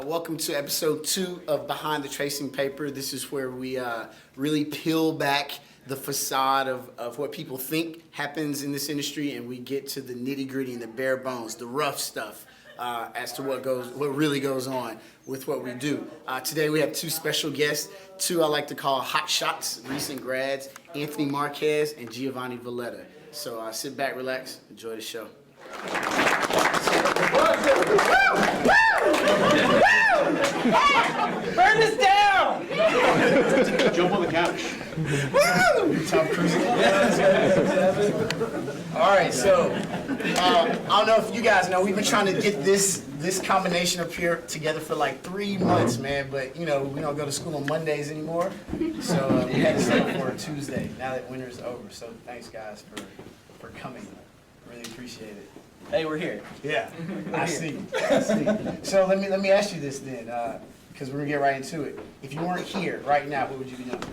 Welcome to episode 2 of Behind the Tracing Paper. This is where we really peel back the facade of what people think happens in this industry, and we get to the nitty-gritty and the bare bones, the rough stuff, as to what really goes on with what we do. Today we have 2 special guests, 2 I like to call hot shots, recent grads, Anthony Marques and Giovanni Valletta. So sit back, relax, enjoy the show. Burn this down! Jump on the couch. Tom Cruise. All right, so I don't know if you guys know, we've been trying to get this combination up here together for like 3 months, man. But you know, we don't go to school on Mondays anymore, so we had to set up for a Tuesday now that winter's over. So thanks, guys, for coming. Really appreciate it. Hey, we're here. Yeah, I see. So let me ask you this then, because we're gonna get right into it. If you weren't here right now, what would you be doing?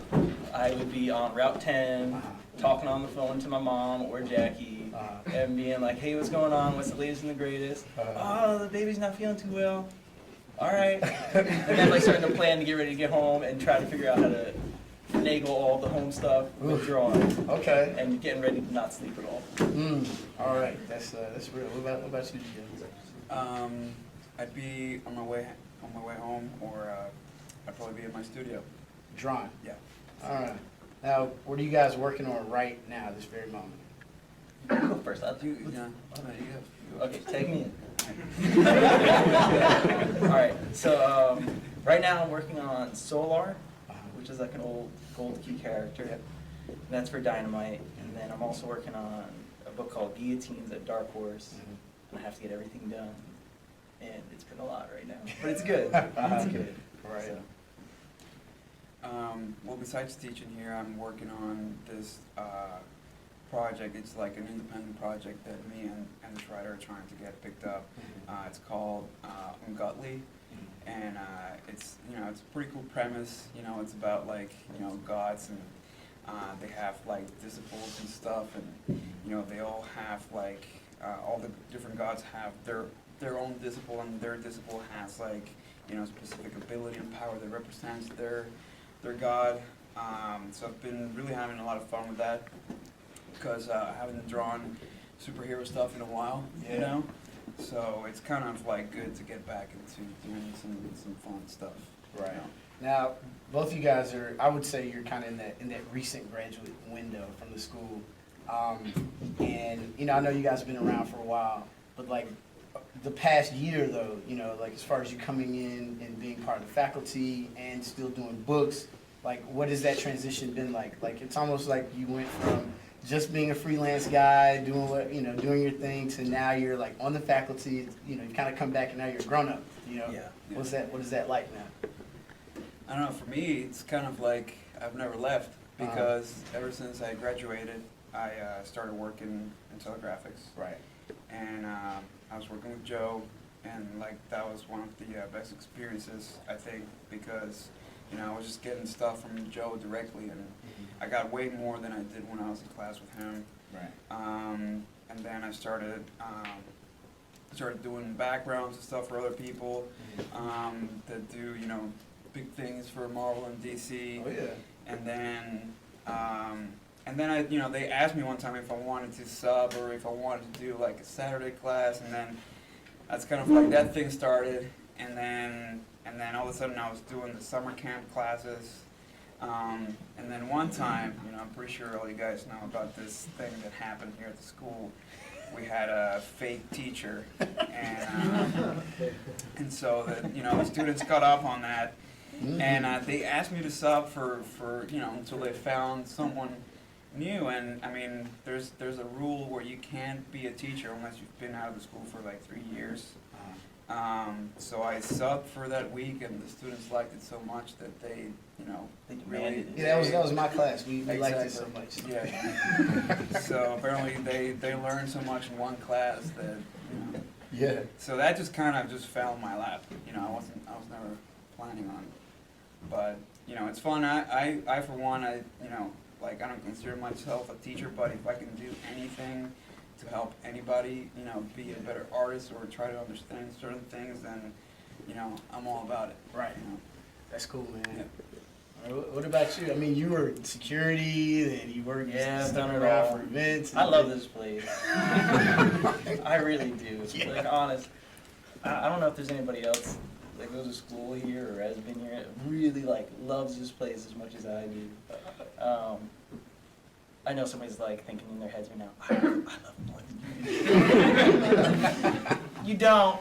I would be on Route 10, talking on the phone to my mom or Jackie, and being like, hey, what's going on? What's the latest and the greatest? Oh, the baby's not feeling too well. All right. And then like starting to plan to get ready to get home and try to figure out how to finagle all the home stuff with drawing. Okay. And getting ready to not sleep at all. All right, that's real. What about you, Jim? I'd be on my way home, or I'd probably be in my studio. Drawing. Yeah. All right. Now, what are you guys working on right now, this very moment? Go first. Okay, take me in. All right. So right now I'm working on Solar, which is like an old Gold Key character. Yep. And that's for Dynamite. And then I'm also working on a book called Guillotines at Dark Horse. And I have to get everything done. And it's been a lot right now. But it's good. It's good. Right. So. Well, besides teaching here, I'm working on this project. It's like an independent project that me and this writer are trying to get picked up. It's called Untitled, and it's it's a pretty cool premise. It's about like gods, and they have like disciples and stuff, and they all have like all the different gods have their own disciple, and their disciple has like specific ability and power that represents their god. So I've been really having a lot of fun with that, because I haven't drawn superhero stuff in a while, so it's kind of like good to get back into doing some fun stuff. Right. Now, both of you guys are, I would say you're kind of in that recent graduate window from the school, and I know you guys have been around for a while, but like the past year though, like as far as you coming in and being part of the faculty and still doing books, like what has that transition been like? Like it's almost like you went from just being a freelance guy, doing doing your thing, to now you're like on the faculty. You kind of come back and now you're grown up. Yeah. What is that like now? I don't know. For me, it's kind of like I've never left, because ever since I graduated, I started working in telegraphics. Right. And I was working with Joe, and like that was one of the best experiences, I think, because I was just getting stuff from Joe directly, and I got way more than I did when I was in class with him. Right. And then I started doing backgrounds and stuff for other people that do big things for Marvel and DC. Oh yeah. And then I they asked me one time if I wanted to sub or if I wanted to do like a Saturday class, and then that's kind of like that thing started, and then all of a sudden I was doing the summer camp classes, and then one time, I'm pretty sure all you guys know about this thing that happened here at the school. We had a fake teacher, and so the students got up on that, and they asked me to sub for until they found someone new. And I mean, there's a rule where you can't be a teacher unless you've been out of the school for like 3 years. So I subbed for that week, and the students liked it so much that they really. Yeah, that was my class. We liked it so much. Yeah. So apparently they learned so much in one class that Yeah. So that just kind of just fell in my lap. I was never planning on it, but it's fun. I for one, I don't consider myself a teacher, but if I can do anything to help anybody, be a better artist or try to understand certain things, then I'm all about it. Right. You know? That's cool, man. Yeah. All right, what about you? I mean, you were in security, and you worked Yeah, I've stuck done it around all. for events. I love this place. I really do. Yeah. Like, honest, I don't know if there's anybody else that goes to school here or has been here that really like loves this place as much as I do. I know somebody's like thinking in their heads right now, I love more than you. You don't.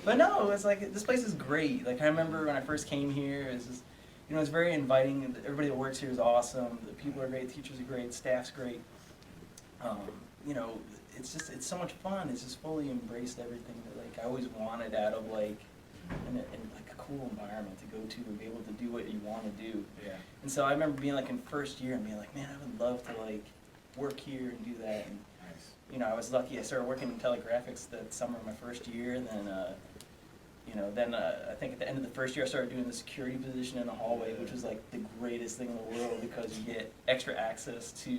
But no, it's like this place is great. Like I remember when I first came here, it's just, it's very inviting. Everybody that works here is awesome. The people are great, teachers are great, staff's great. It's so much fun. It's just fully embraced everything that like I always wanted out of like in like a cool environment to go to and be able to do what you want to do. Yeah. And so I remember being like in first year and being like, man, I would love to like work here and do that. And Nice. I was lucky. I started working in telegraphics that summer of my first year, and then I think at the end of the first year I started doing the security position in the hallway, which was like the greatest thing in the world because you get extra access to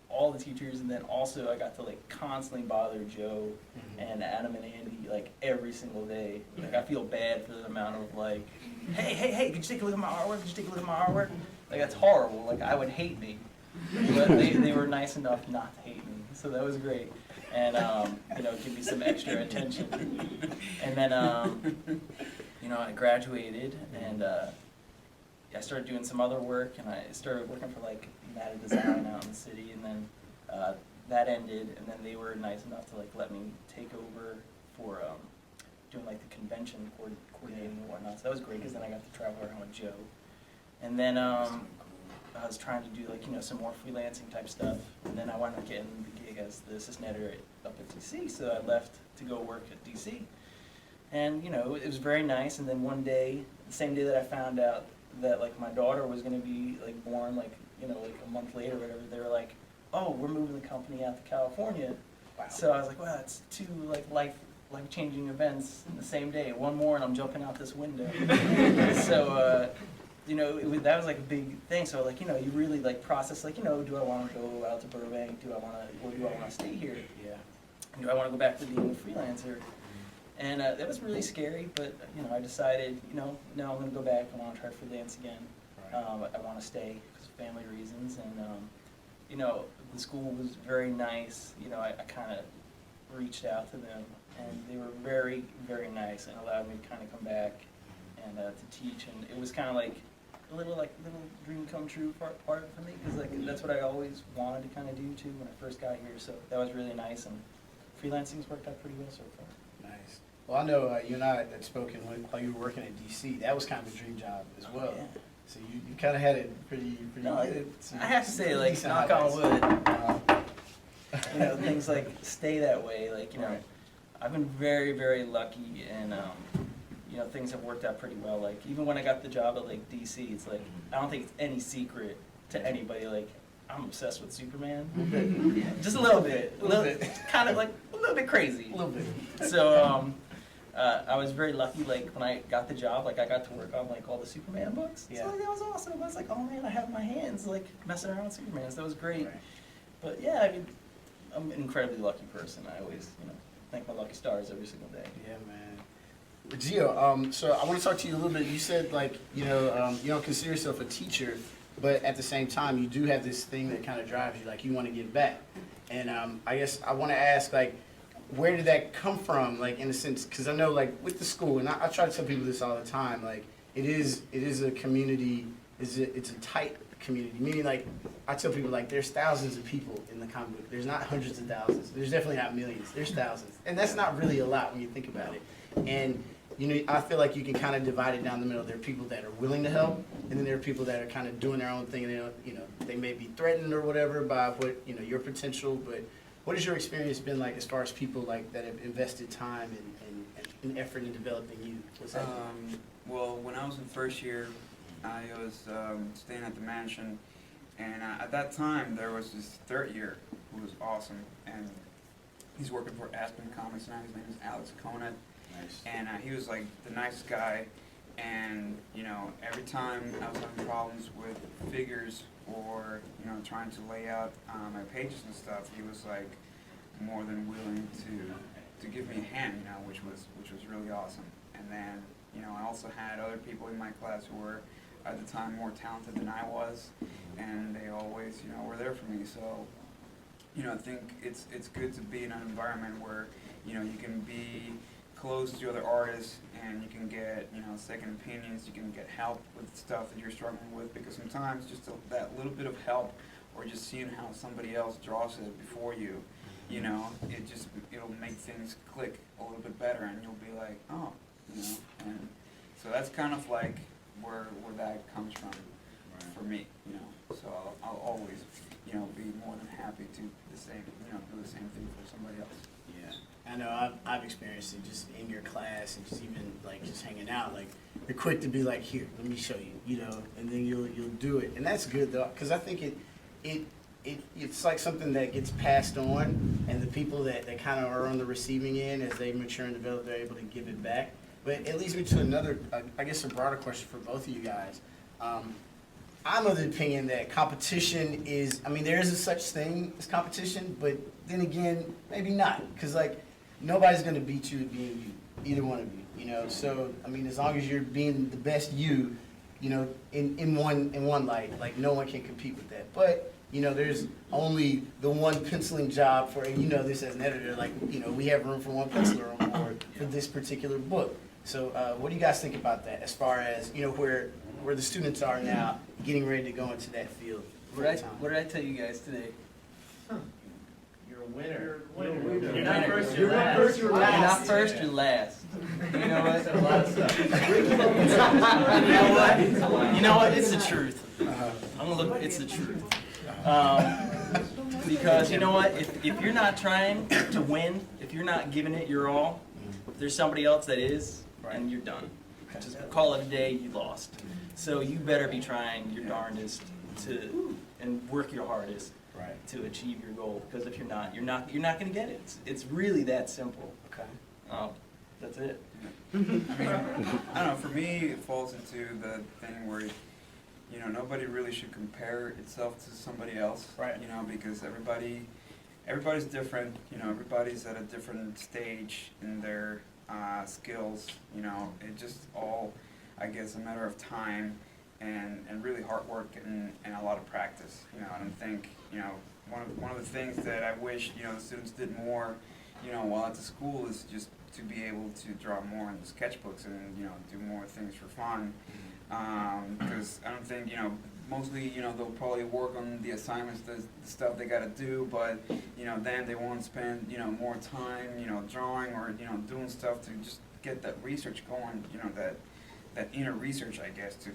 all the teachers, and then also I got to like constantly bother Joe and Adam and Andy like every single day. Like I feel bad for the amount of like, hey, could you take a look at my artwork? Could you take a look at my artwork? Like that's horrible. Like I would hate me, but they were nice enough not to hate me, so that was great. And give me some extra attention. And then I graduated and I started doing some other work, and I started working for like United Design out in the city, and then that ended, and then they were nice enough to like let me take over for doing like the convention coordinating and whatnot. So that was great because then I got to travel around with Joe. And then I was trying to do like some more freelancing type stuff, and then I wound up getting the gig as the assistant editor up at DC. So I left to go work at DC, and it was very nice. And then one day, the same day that I found out that like my daughter was going to be like born like a month later or whatever, they were like, oh, we're moving the company out to California. Wow. So I was like, wow, that's two like life-changing events in the same day. One more and I'm jumping out this window. So that was like a big thing. So like you really like process like do I want to go out to Burbank? Do I want to stay here? Yeah. Do I want to go back to being a freelancer? And that was really scary, but I decided no, I'm going to go back. I want to try freelance again. Right. I want to stay because of family reasons, and the school was very nice. I kind of reached out to them, and they were very, very nice and allowed me to kind of come back and to teach. And it was kind of like a little dream come true part for me, because like that's what I always wanted to kind of do too when I first got here. So that was really nice, and freelancing's worked out pretty well so far. Nice. Well, I know you and I had spoken while you were working at DC. That was kind of a dream job as well. Yeah. So you kind of had it pretty No, good. I have to say, like, Decent knock on highlights. wood, things like stay that way. Like, Right. I've been very, very lucky, and things have worked out pretty well. Like, even when I got the job at like DC, it's like I don't think it's any secret to anybody. Like, I'm obsessed with Superman. Just a little bit. Kind of like a little bit crazy. A little bit. So I was very lucky. Like when I got the job, like I got to work on like all the Superman books. Yeah. So like, that was awesome. I was like, oh man, I have my hands like messing around with Superman. So that was great. Right. But yeah, I mean, I'm an incredibly lucky person. I always, thank my lucky stars every single day. Yeah, man. Gio, so I want to talk to you a little bit. You said like you don't consider yourself a teacher, but at the same time you do have this thing that kind of drives you, like you want to give back. And I guess I want to ask, like, where did that come from, like, in a sense? Because I know, like, with the school, and I try to tell people this all the time, like, it is a community, it's a tight community, meaning, like, I tell people, like, there's thousands of people in the comic book. There's not hundreds of thousands. There's definitely not millions. There's thousands. And that's not really a lot when you think about it. And I feel like you can kind of divide it down the middle. There are people that are willing to help, and then there are people that are kind of doing their own thing, and they don't, they may be threatened or whatever by what, your potential. But what has your experience been like as far as people like that have invested time and effort in developing you? What's that? Well, when I was in first year, I was staying at the mansion, and at that time there was this third year who was awesome, and he's working for Aspen Comics now. His name is Alex Conant. Nice. And he was like the nicest guy, and every time I was having problems with figures or trying to lay out my pages and stuff, he was like more than willing to give me a hand, which was really awesome. And then, I also had other people in my class who were at the time more talented than I was, and they always, were there for me. So, I think it's good to be in an environment where, you can be close to other artists and you can get, second opinions, you can get help with stuff that you're struggling with, because sometimes just that little bit of help, or just seeing how somebody else draws it before you, it'll make things click a little bit better, and you'll be like, oh, and so that's kind of like where that comes from for me, so I'll always, be more than happy to do the same thing for somebody else. Yeah, I know I've experienced it just in your class, and just even like just hanging out. Like you're quick to be like, here, let me show you, and then you'll do it, and that's good though, because I think it's like something that gets passed on, and the people that kind of are on the receiving end, as they mature and develop, they're able to give it back. But it leads me to another, I guess, a broader question for both of you guys. I'm of the opinion that competition is, there is a such thing as competition, but then again, maybe not. Because, nobody's going to beat you at being you, either one of you, So, as long as you're being the best you, in one light, no one can compete with that. But, there's only the one penciling job for, and this as an editor, we have room for one penciler on board for this particular book. So, what do you guys think about that, as far as, where the students are now, getting ready to go into that field? What did I tell you guys today? You're a winner. You're not winner. first, You're not first, you're you're last. not first, you're last. You know what? That's a lot of stuff. You know what? It's the truth. I'm gonna look. It's the truth. Because you know what? If you're not trying to win, if you're not giving it your all, there's somebody else that is, and you're done. Just call it a day. You lost. So you better be trying your darndest and work your hardest to achieve your goal. Because if you're not going to get it. It's really that simple. Okay. That's it. I don't know, for me, it falls into the thing where, nobody really should compare itself to somebody else, because everybody's different, everybody's at a different stage in their skills, it just all, I guess, a matter of time and really hard work and a lot of practice, and I think, one of the things that I wish, the students did more, while at the school is just to be able to draw more in the sketchbooks and, do more things for fun, because I don't think, mostly, they'll probably work on the assignments, the stuff they gotta do, but, then they won't spend, more time, drawing or, doing stuff to just get that research going, that inner research, I guess, to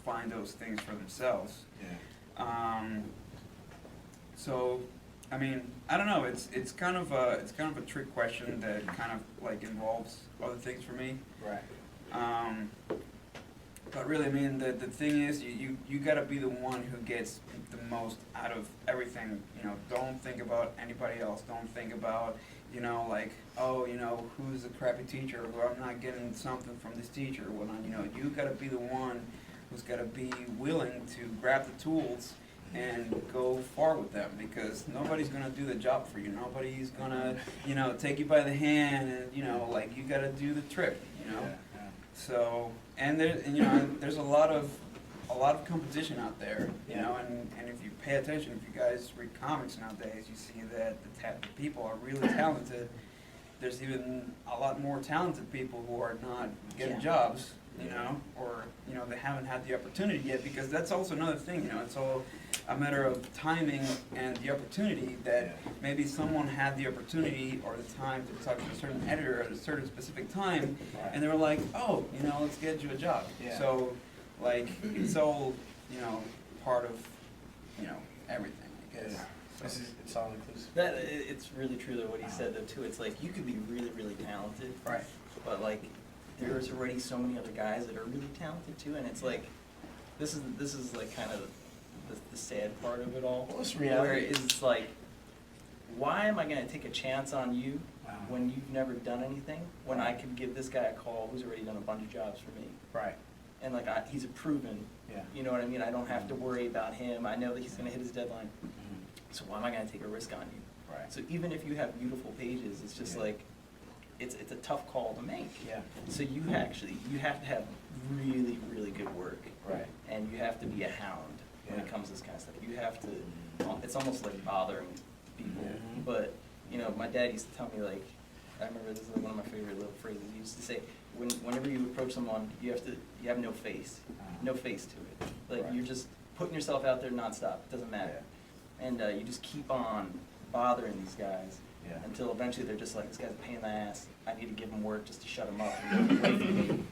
find those things for themselves. So, I don't know. It's kind of a trick question that kind of involves other things for me. Right. But really, the thing is, you gotta be the one who gets the most out of everything. Don't think about anybody else. Don't think about, who's a crappy teacher, or I'm not getting something from this teacher, or whatnot. You gotta be the one who's gotta be willing to grab the tools and go far with them, because nobody's gonna do the job for you. Nobody's gonna, take you by the hand and, you gotta do the trick, So, and there's a lot of competition out there, and if you pay attention, if you guys read comics nowadays, you see that the people are really talented. There's even a lot more talented people who are not getting jobs, or, they haven't had the opportunity yet, because that's also another thing, it's all a matter of timing and the opportunity, that maybe someone had the opportunity or the time to talk to a certain editor at a certain specific time, and they were like, oh, let's get you a job. So, it's all, part of, everything, I guess. It's all inclusive. It's really true though what he said though too. It's you could be really, really talented, Right. but there's already so many other guys that are really talented too, and it's this is kind of the sad part of it all. Well, it's reality. Where it's why am I going to take a chance on you when you've never done anything, when I could give this guy a call who's already done a bunch of jobs for me? Right. And he's a proven, you know what I mean? I don't have to worry about him. I know that he's going to hit his deadline. So why am I going to take a risk on you? Right. So even if you have beautiful pages, it's just like, it's a tough call to make. Yeah. So you have to have really, really good work. Right. And you have to be a hound when it Yeah. comes to this kind of stuff. You have to, it's almost like bothering people. Mhm. But, you know, my dad used to tell me, like, I remember this is one of my favorite little phrases. He used to say, whenever you approach someone, you have no face. No face to it. Like, Right. you're just putting yourself out there nonstop. It doesn't matter. And you just keep on bothering these guys. Yeah. Until eventually they're just like, this guy's a pain in the ass. I need to give him work just to shut him up and get away from me.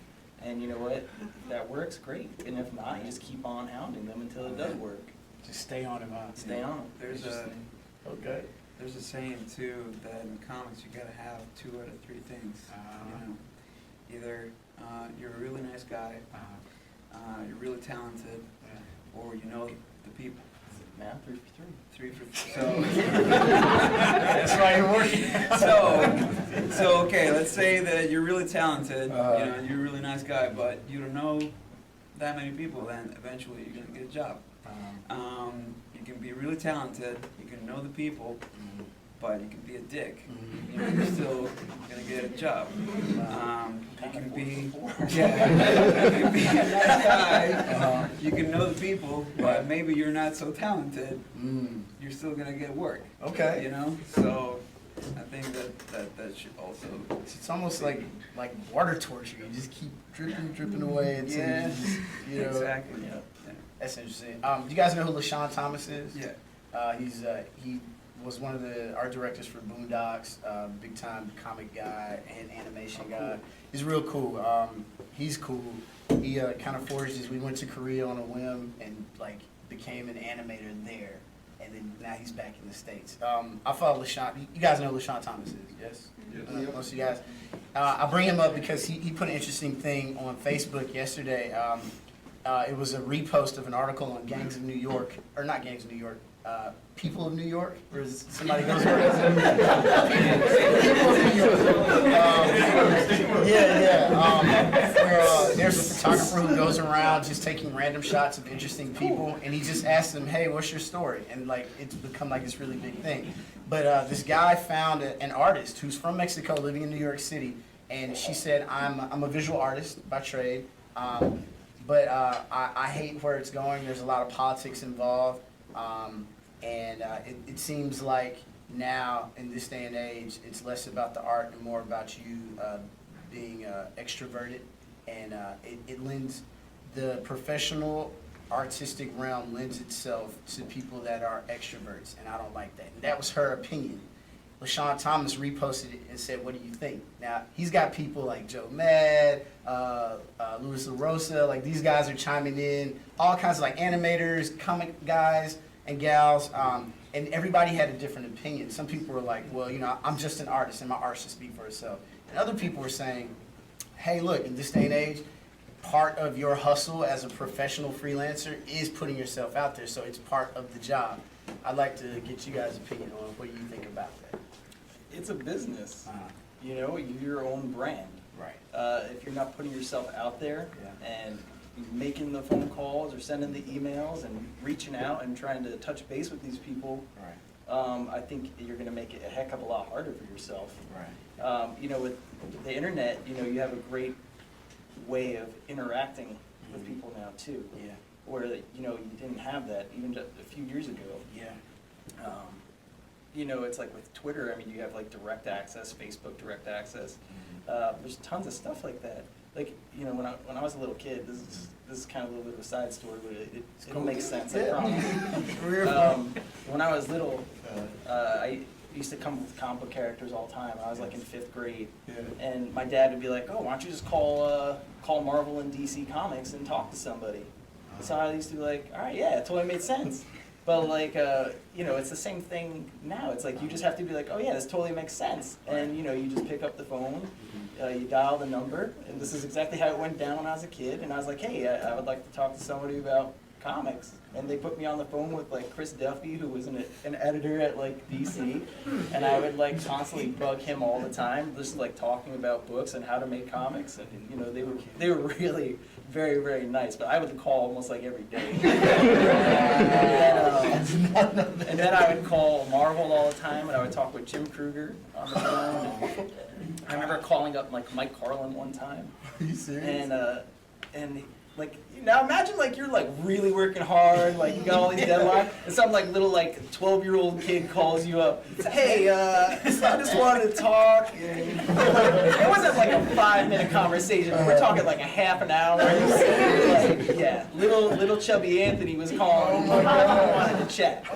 And you know what? If that works, great. And if not, you just keep on hounding them until it does work. Just stay on him, huh? Stay on them. Okay. There's a saying too that in comics you gotta have 2 out of 3 things. You know, either you're a really nice guy, you're really talented, or you know the people. Man, 3 for 3. 3 for so. That's why you're working. So okay, let's say that you're really talented, you know, you're a really nice guy, but you don't know that many people. Then eventually you're gonna get a job. You can be really talented, you can know the people, but you can be a dick. You know, you're still gonna get a job. You can be, yeah, you can be a nice guy. You can know the people, but maybe you're not so talented. You're still gonna get work. Okay. You know, so I think that should also. It's almost like water torture. You just keep dripping away until Yeah. you just, you know. Exactly. Yeah. That's interesting. Do you guys know who LaShawn Thomas is? Yeah. He was one of the art directors for Boondocks, big time comic guy and animation guy. He's real cool. He's cool. He kind of forged his. We went to Korea on a whim and like became an animator there, and then now he's back in the States. I follow LaShawn. You guys know who LaShawn Thomas is, yes? Most of you guys. I bring him up because he put an interesting thing on Facebook yesterday. It was a repost of an article on gangs of New York, or not gangs of New York, people of New York, or is somebody goes over people of New York. Where there's a photographer who goes around just taking random shots of interesting people, and he just asks them, "Hey, what's your story?" And like it's become like this really big thing. But this guy found an artist who's from Mexico, living in New York City, and she said, "I'm a visual artist by trade." But I hate where it's going. There's a lot of politics involved, and it seems like now in this day and age, it's less about the art and more about you being extroverted, and it lends the professional artistic realm lends itself to people that are extroverts, and I don't like that. And that was her opinion. LaShawn Thomas reposted it and said, "What do you think?" Now, he's got people like Joe Mad, Luis LaRosa, like these guys are chiming in, all kinds of like animators, comic guys and gals, and everybody had a different opinion. Some people were like, well, you know, I'm just an artist and my art should speak for itself. And other people were saying, hey, look, in this day and age, part of your hustle as a professional freelancer is putting yourself out there, so it's part of the job. I'd like to get you guys' opinion on what you think about that. It's a business. You know, you're your own brand. Right. If you're not putting yourself out there Yeah. and making the phone calls or sending the emails and reaching out and trying to touch base with these people, Right. I think you're going to make it a heck of a lot harder for yourself. Right. You know, with the internet, you know, you have a great way of interacting with people now too. Yeah. Where, you know, you didn't have that even just a few years ago. Yeah. You know, it's like with Twitter, I mean, you have like direct access, Facebook direct access. There's tons of stuff like that. Like, you know, when I was a little kid, this is kind of a little bit of a side story, but it'll make sense, I promise. When I was little, I used to come up with comic book characters all the time. I was like in 5th grade, and my dad would be like, "Oh, why don't you just call Marvel and DC Comics and talk to somebody?" So I used to be like, "All right, yeah, it totally made sense." But like, you know, it's the same thing now. It's like you just have to be like, "Oh yeah, this totally makes sense," and you know, you just pick up the phone, you dial the number, and this is exactly how it went down when I was a kid. And I was like, "Hey, I would like to talk to somebody about comics. And they put me on the phone with like Chris Duffy, who was an editor at like DC, and I would like constantly bug him all the time, just like talking about books and how to make comics. And you know, they were really very, very nice, but I would call almost like every day. And then I would call Marvel all the time, and I would talk with Jim Kruger on the phone. And I remember calling up like Mike Carlin one time. Are you serious? And like, now imagine like you're like really working hard, like you got all these deadlines, and some like little like 12-year-old kid calls you up. Hey, I just wanted to talk. And, it wasn't like a 5-minute conversation. We're talking like a half an hour. Like, yeah, little chubby Anthony was calling. I wanted to chat.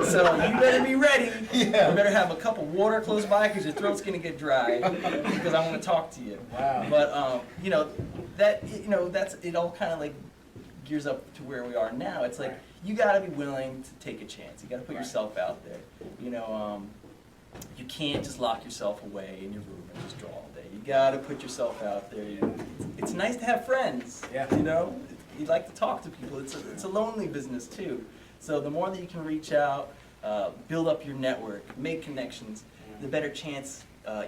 So you better be ready. Yeah. You better have a cup of water close by because your throat's gonna get dry. Because I want to talk to you. Wow. But you know, that's it. All kind of like gears up to where we are now. It's like you got to be willing to take a chance. You got to put yourself out there. You know, you can't just lock yourself away in your room and just draw all day. You got to put yourself out there. It's nice to have friends. Yeah. You know, you like to talk to people. It's a lonely business too. So the more that you can reach out, build up your network, make connections, the better chance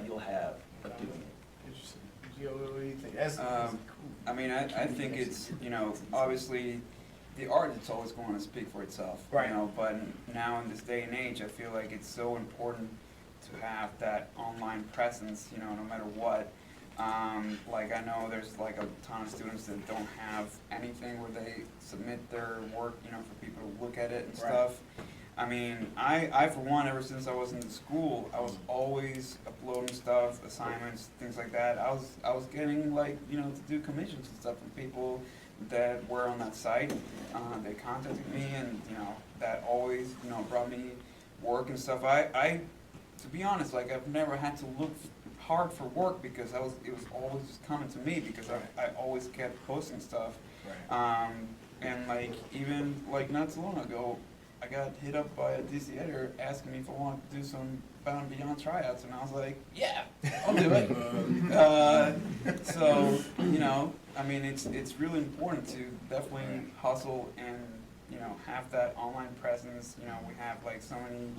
you'll have of doing it. Interesting. Gio, what do you think? That's I mean, I think it's, you know, obviously the art is always going to speak for itself, Right. you know, but now in this day and age, I feel like it's so important to have that online presence, you know, no matter what. Like I know there's like a ton of students that don't have anything where they submit their work, you know, for people to look at it and Right. stuff. I mean, I for one, ever since I was in school, I was always uploading stuff, assignments, things like that. I was getting like, you know, to do commissions and stuff from people that were on that site. They contacted me, and you know, that always, you know, brought me work and stuff. I to be honest, like I've never had to look hard for work because it was always just coming to me because I always kept posting stuff. right. And like even like not too long ago, I got hit up by a DC editor asking me if I wanted to do some Bound Beyond tryouts, and I was like, yeah, I'll do it. So, you know, I mean, it's really important to definitely hustle and, you know, have that online presence. You know, we have like so many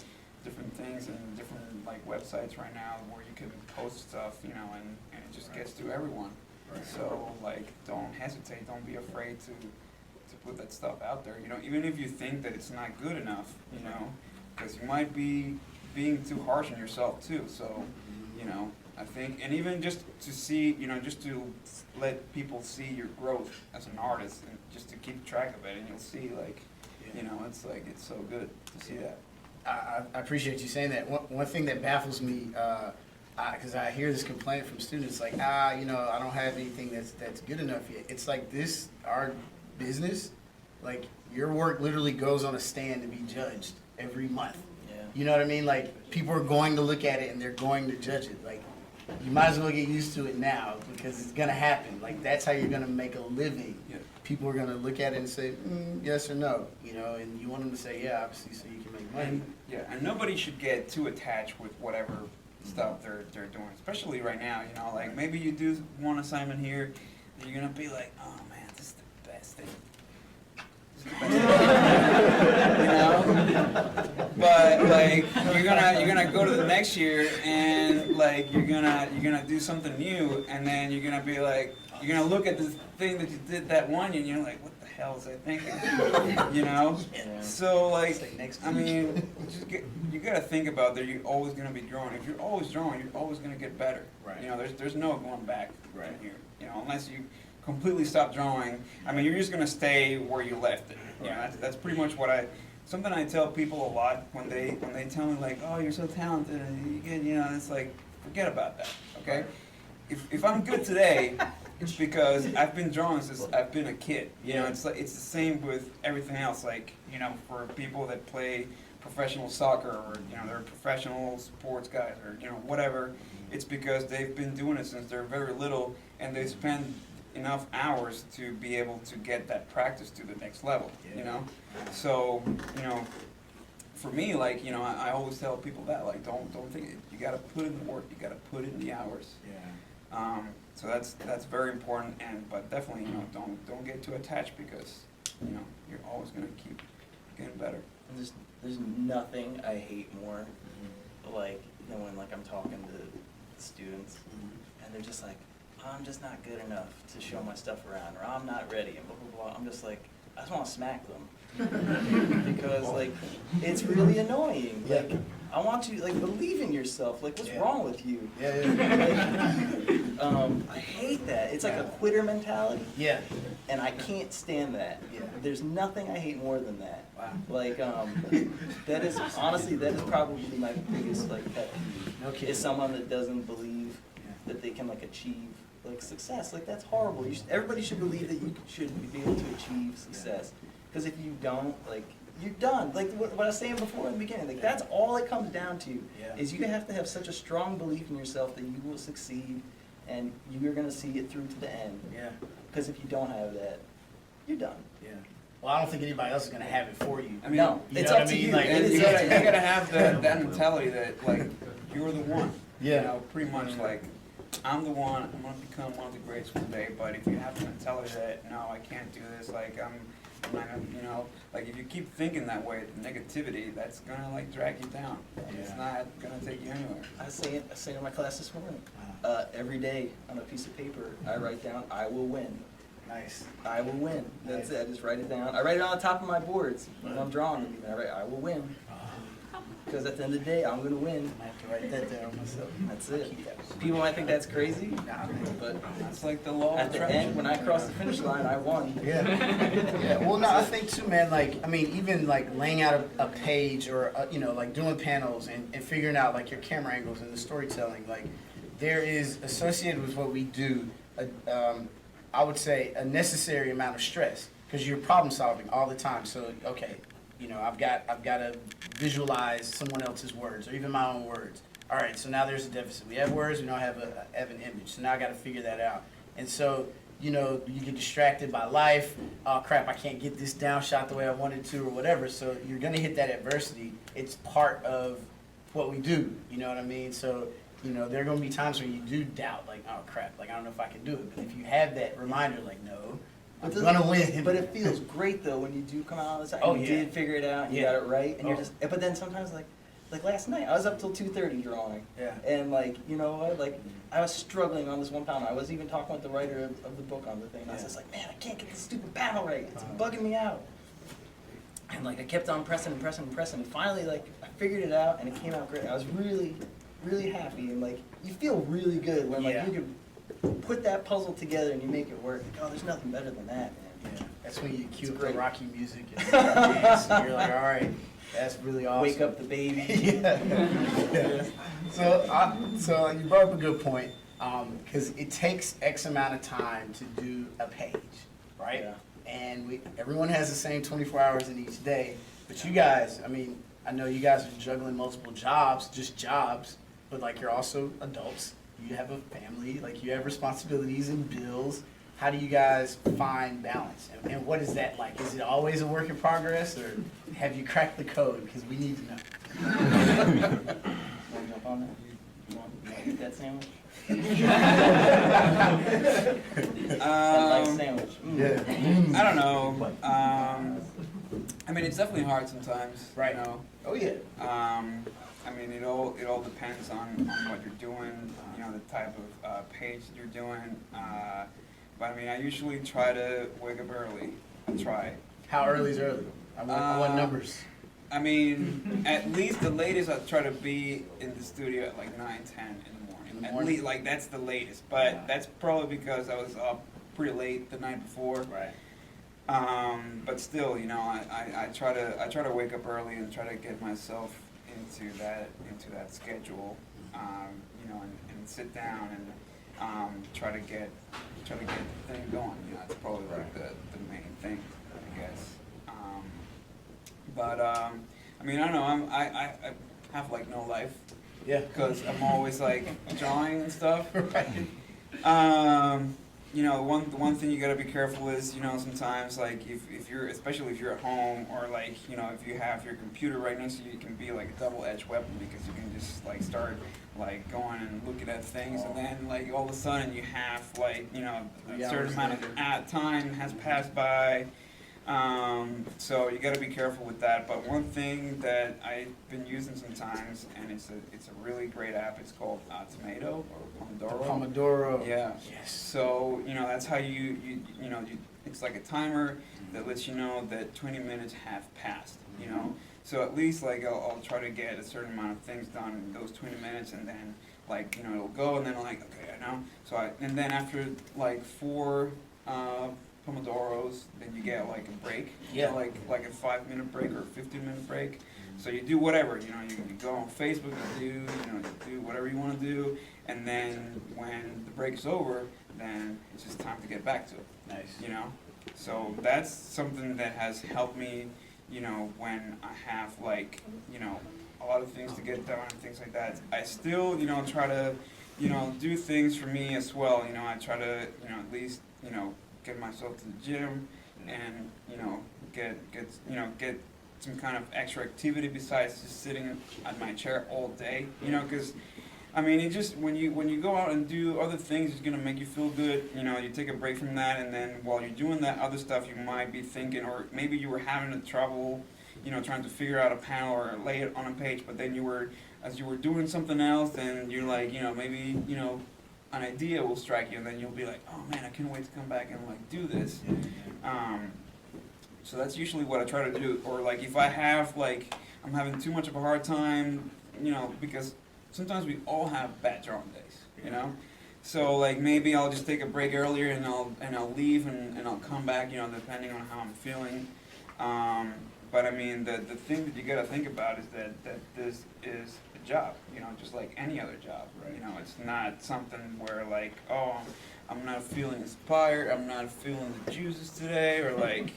different things and different like websites right now where you can post stuff, you know, and it just gets to everyone. Right. So like, don't hesitate, don't be afraid to put that stuff out there, you know, even if you think that it's not good enough, you know, because you might be being too harsh on yourself too. So, you know, I think, and even just to see, you know, just to let people see your growth as an artist and just to keep track of it, and you'll see like, you know, it's like, it's so good to see that. I appreciate you saying that. One thing that baffles me, because I hear this complaint from students, like, you know, I don't have anything that's good enough yet. It's like this, our business, like your work literally goes on a stand to be judged every month. Yeah. You know what I mean? Like people are going to look at it and they're going to judge it. Like you might as well get used to it now because it's gonna happen. Like that's how you're gonna make a living. Yeah. People are gonna look at it and say yes or no. You know, and you want them to say yeah, obviously, so you can make money. And, yeah, and nobody should get too attached with whatever stuff they're doing, especially right now, you know, like maybe you do one assignment here, and you're gonna be like, oh man, this is the best thing. You know? But like you're gonna go to the next year and like you're gonna do something new, and then you're gonna be like, you're gonna look at this thing that you did that one year and you're like, what the hell was I thinking? You know? Yeah. So like, It's like next I week. mean, you gotta think about that you're always gonna be growing. If you're always growing, you're always gonna get better. Right. You know, there's no going back Right. here. You know, unless you completely stop drawing. I mean, you're just gonna stay where you left it. You know, that's pretty much what something I tell people a lot when they tell me like, oh, you're so talented and you get, you know, it's like, forget about that, okay? If I'm good today, it's because I've been drawing since I've been a kid. You know, it's like, it's the same with everything else. Like, you know, for people that play professional soccer or, you know, they're professional sports guys or, you know, whatever, it's because they've been doing it since they're very little and they spend enough hours to be able to get that practice to the next level, you know? So, you know, for me, like, you know, I always tell people that, like, don't think it. You gotta put in the work, you gotta put in the hours. Yeah. So that's very important, but definitely, you know, don't get too attached, because, you know, you're always gonna keep getting better. And there's nothing I hate more, like, than when, like, I'm talking to students, and they're just like, I'm just not good enough to show my stuff around, or I'm not ready, and blah, blah, blah. I'm just like, I just want to smack them. Because, like, it's really annoying. Like, I want you, like, believe in yourself. Like, what's wrong with you? I hate that. It's like a quitter mentality. Yeah. And I can't stand that. Yeah. There's nothing I hate more than that. Wow. Like, that is, honestly, that is probably my biggest, like, pet peeve. No kidding. Is someone that doesn't believe that they can, like, achieve, like, success. Like, that's horrible. Everybody should believe that you should be able to achieve success. Because if you don't, like, you're done. Like what I was saying before in the beginning, like, that's all it comes down to, is you have to have such a strong belief in yourself that you will succeed, and you're going to see it through to the end. Yeah. Because if you don't have that, you're done. Yeah. Well, I don't think anybody else is gonna have it for you. I mean, No, You it's know up what I to mean? you. Like, It And is you up to gotta have that mentality that, like, you're the one. Yeah. You know, pretty much, like, I'm the one, I'm gonna become one of the greatest one day, but if you have the mentality that, no, I can't do this, like, I'm not gonna, you know, like, if you keep thinking that way, the negativity, that's gonna, like, drag you down. And it's not gonna take you anywhere. I say it in my class this morning. Every day on a piece of paper, I write down, I will win. Nice. I will win. That's Nice. it. I just write it down. I write it on the top of my boards when I'm drawing them. I write, I will win. Because at the end of the day, I'm going to win. I have to write that down myself. That's it. People might think that's crazy, but That's like the law of at the attraction. end, when I cross the finish line, I won. Yeah. Yeah. Well, no, I think too, man. Like, I mean, even like laying out a page, or you know, like doing panels and figuring out like your camera angles and the storytelling. Like, there is associated with what we do. I would say a necessary amount of stress, because you're problem solving all the time. So, okay, you know, I've got to visualize someone else's words or even my own words. All right, so now there's a deficit. We have words, we don't have an image. So now I got to figure that out. And so, you know, you get distracted by life. Oh crap, I can't get this down shot the way I wanted to, or whatever. So you're gonna hit that adversity. It's part of what we do. You know what I mean? So, you know, there are going to be times where you do doubt, like, oh crap, like, I don't know if I can do it. But if you have that reminder, like, no, I'm going to win. But it feels great, though, when you do come out on the side. Oh, You yeah. did figure it out, and you Yeah. got it right, and you're Oh. just, but then sometimes, like last night, I was up till 2:30 drawing. Yeah. And, like, you know what, like, I was struggling on this one panel. I was even talking with the writer of the book on the thing. I was Yeah. just like, man, I can't get this stupid panel right. It's bugging me out. And, like, I kept on pressing and pressing and pressing, and finally, like, I figured it out, and it came out great. I was really, really happy, and, like, you feel really good when, like, Yeah. you can put that puzzle together and you make it work. Like, oh, there's nothing better than that, man. Yeah. That's when you cue It's up the great. Rocky music and dance, and you're like, all right, that's really awesome. Wake up the baby. Yeah. So you brought up a good point, because it takes X amount of time to do a page, right? Yeah. And everyone has the same 24 hours in each day, but you guys, I mean, I know you guys are juggling multiple jobs, just jobs, but like you're also adults. You have a family, like you have responsibilities and bills. How do you guys find balance? And what is that like? Is it always a work in progress, or have you cracked the code? Because we need to know. Want to jump on that? You want to get that sandwich? That nice sandwich. Mm. I don't know. I mean, it's definitely hard sometimes. Right. You know. Oh yeah. I mean, it all depends on what you're doing. You know, the type of page that you're doing. But I mean, I usually try to wake up early. I try. How early is early? I want numbers. I mean, at least the latest I try to be in the studio at like 9, 10 in the morning. In the At morning? least, like, that's the latest. But that's probably because I was up pretty late the night before. Right. But still, you know, I try to wake up early and try to get myself into that schedule. You know, and sit down and try to get the thing going. You know, it's probably like the main thing, I guess. But I mean, I don't know. I have like no life Yeah. because I'm always like drawing and stuff. Right. you know, the one thing you gotta be careful is, you know, sometimes like if you're, especially if you're at home, or like, you know, if you have your computer right next to you, it can be like a double-edged weapon, because you can just like start like going and looking at things, and then like all of a sudden you have like, you know, a certain amount of time has passed by. So you got to be careful with that. But one thing that I've been using sometimes, and it's a really great app. It's called Tomato or Pomodoro. Pomodoro. Yeah. Yes. So you know that's how you know it's like a timer that lets you know that 20 minutes have passed. You know. So at least like I'll try to get a certain amount of things done in those 20 minutes, and then like, you know, it'll go, and then I'm like, okay, I know. So and then after like 4 Pomodoros, then you get like a break, you know, like a 5-minute break or a 15-minute break. So you do whatever, you know, you go on Facebook, you do whatever you want to do, and then when the break is over, then it's just time to get back to it. Nice. You know, so that's something that has helped me, you know, when I have like, you know, a lot of things to get done and things like that. I still, you know, try to, you know, do things for me as well. You know, I try to, you know, at least, you know, get myself to the gym, and you know, get some kind of extra activity besides just sitting on my chair all day. You know, because I mean, it just when you go out and do other things, it's gonna make you feel good. You know, you take a break from that, and then while you're doing that other stuff, you might be thinking, or maybe you were having trouble, you know, trying to figure out a panel or lay it on a page, but then as you were doing something else, then you're like, you know, maybe, you know, an idea will strike you, and then you'll be like, oh man, I can't wait to come back and like do this. So that's usually what I try to do. Or like if I have like, I'm having too much of a hard time, you know, because sometimes we all have bad drawing days, you know. So like maybe I'll just take a break earlier, and I'll leave, and I'll come back, you know, depending on how I'm feeling. But I mean, the thing that you gotta think about is that this is a job, you know, just like any other job. Right. You know, it's not something where like, oh, I'm not feeling inspired, I'm not feeling the juices today, or like,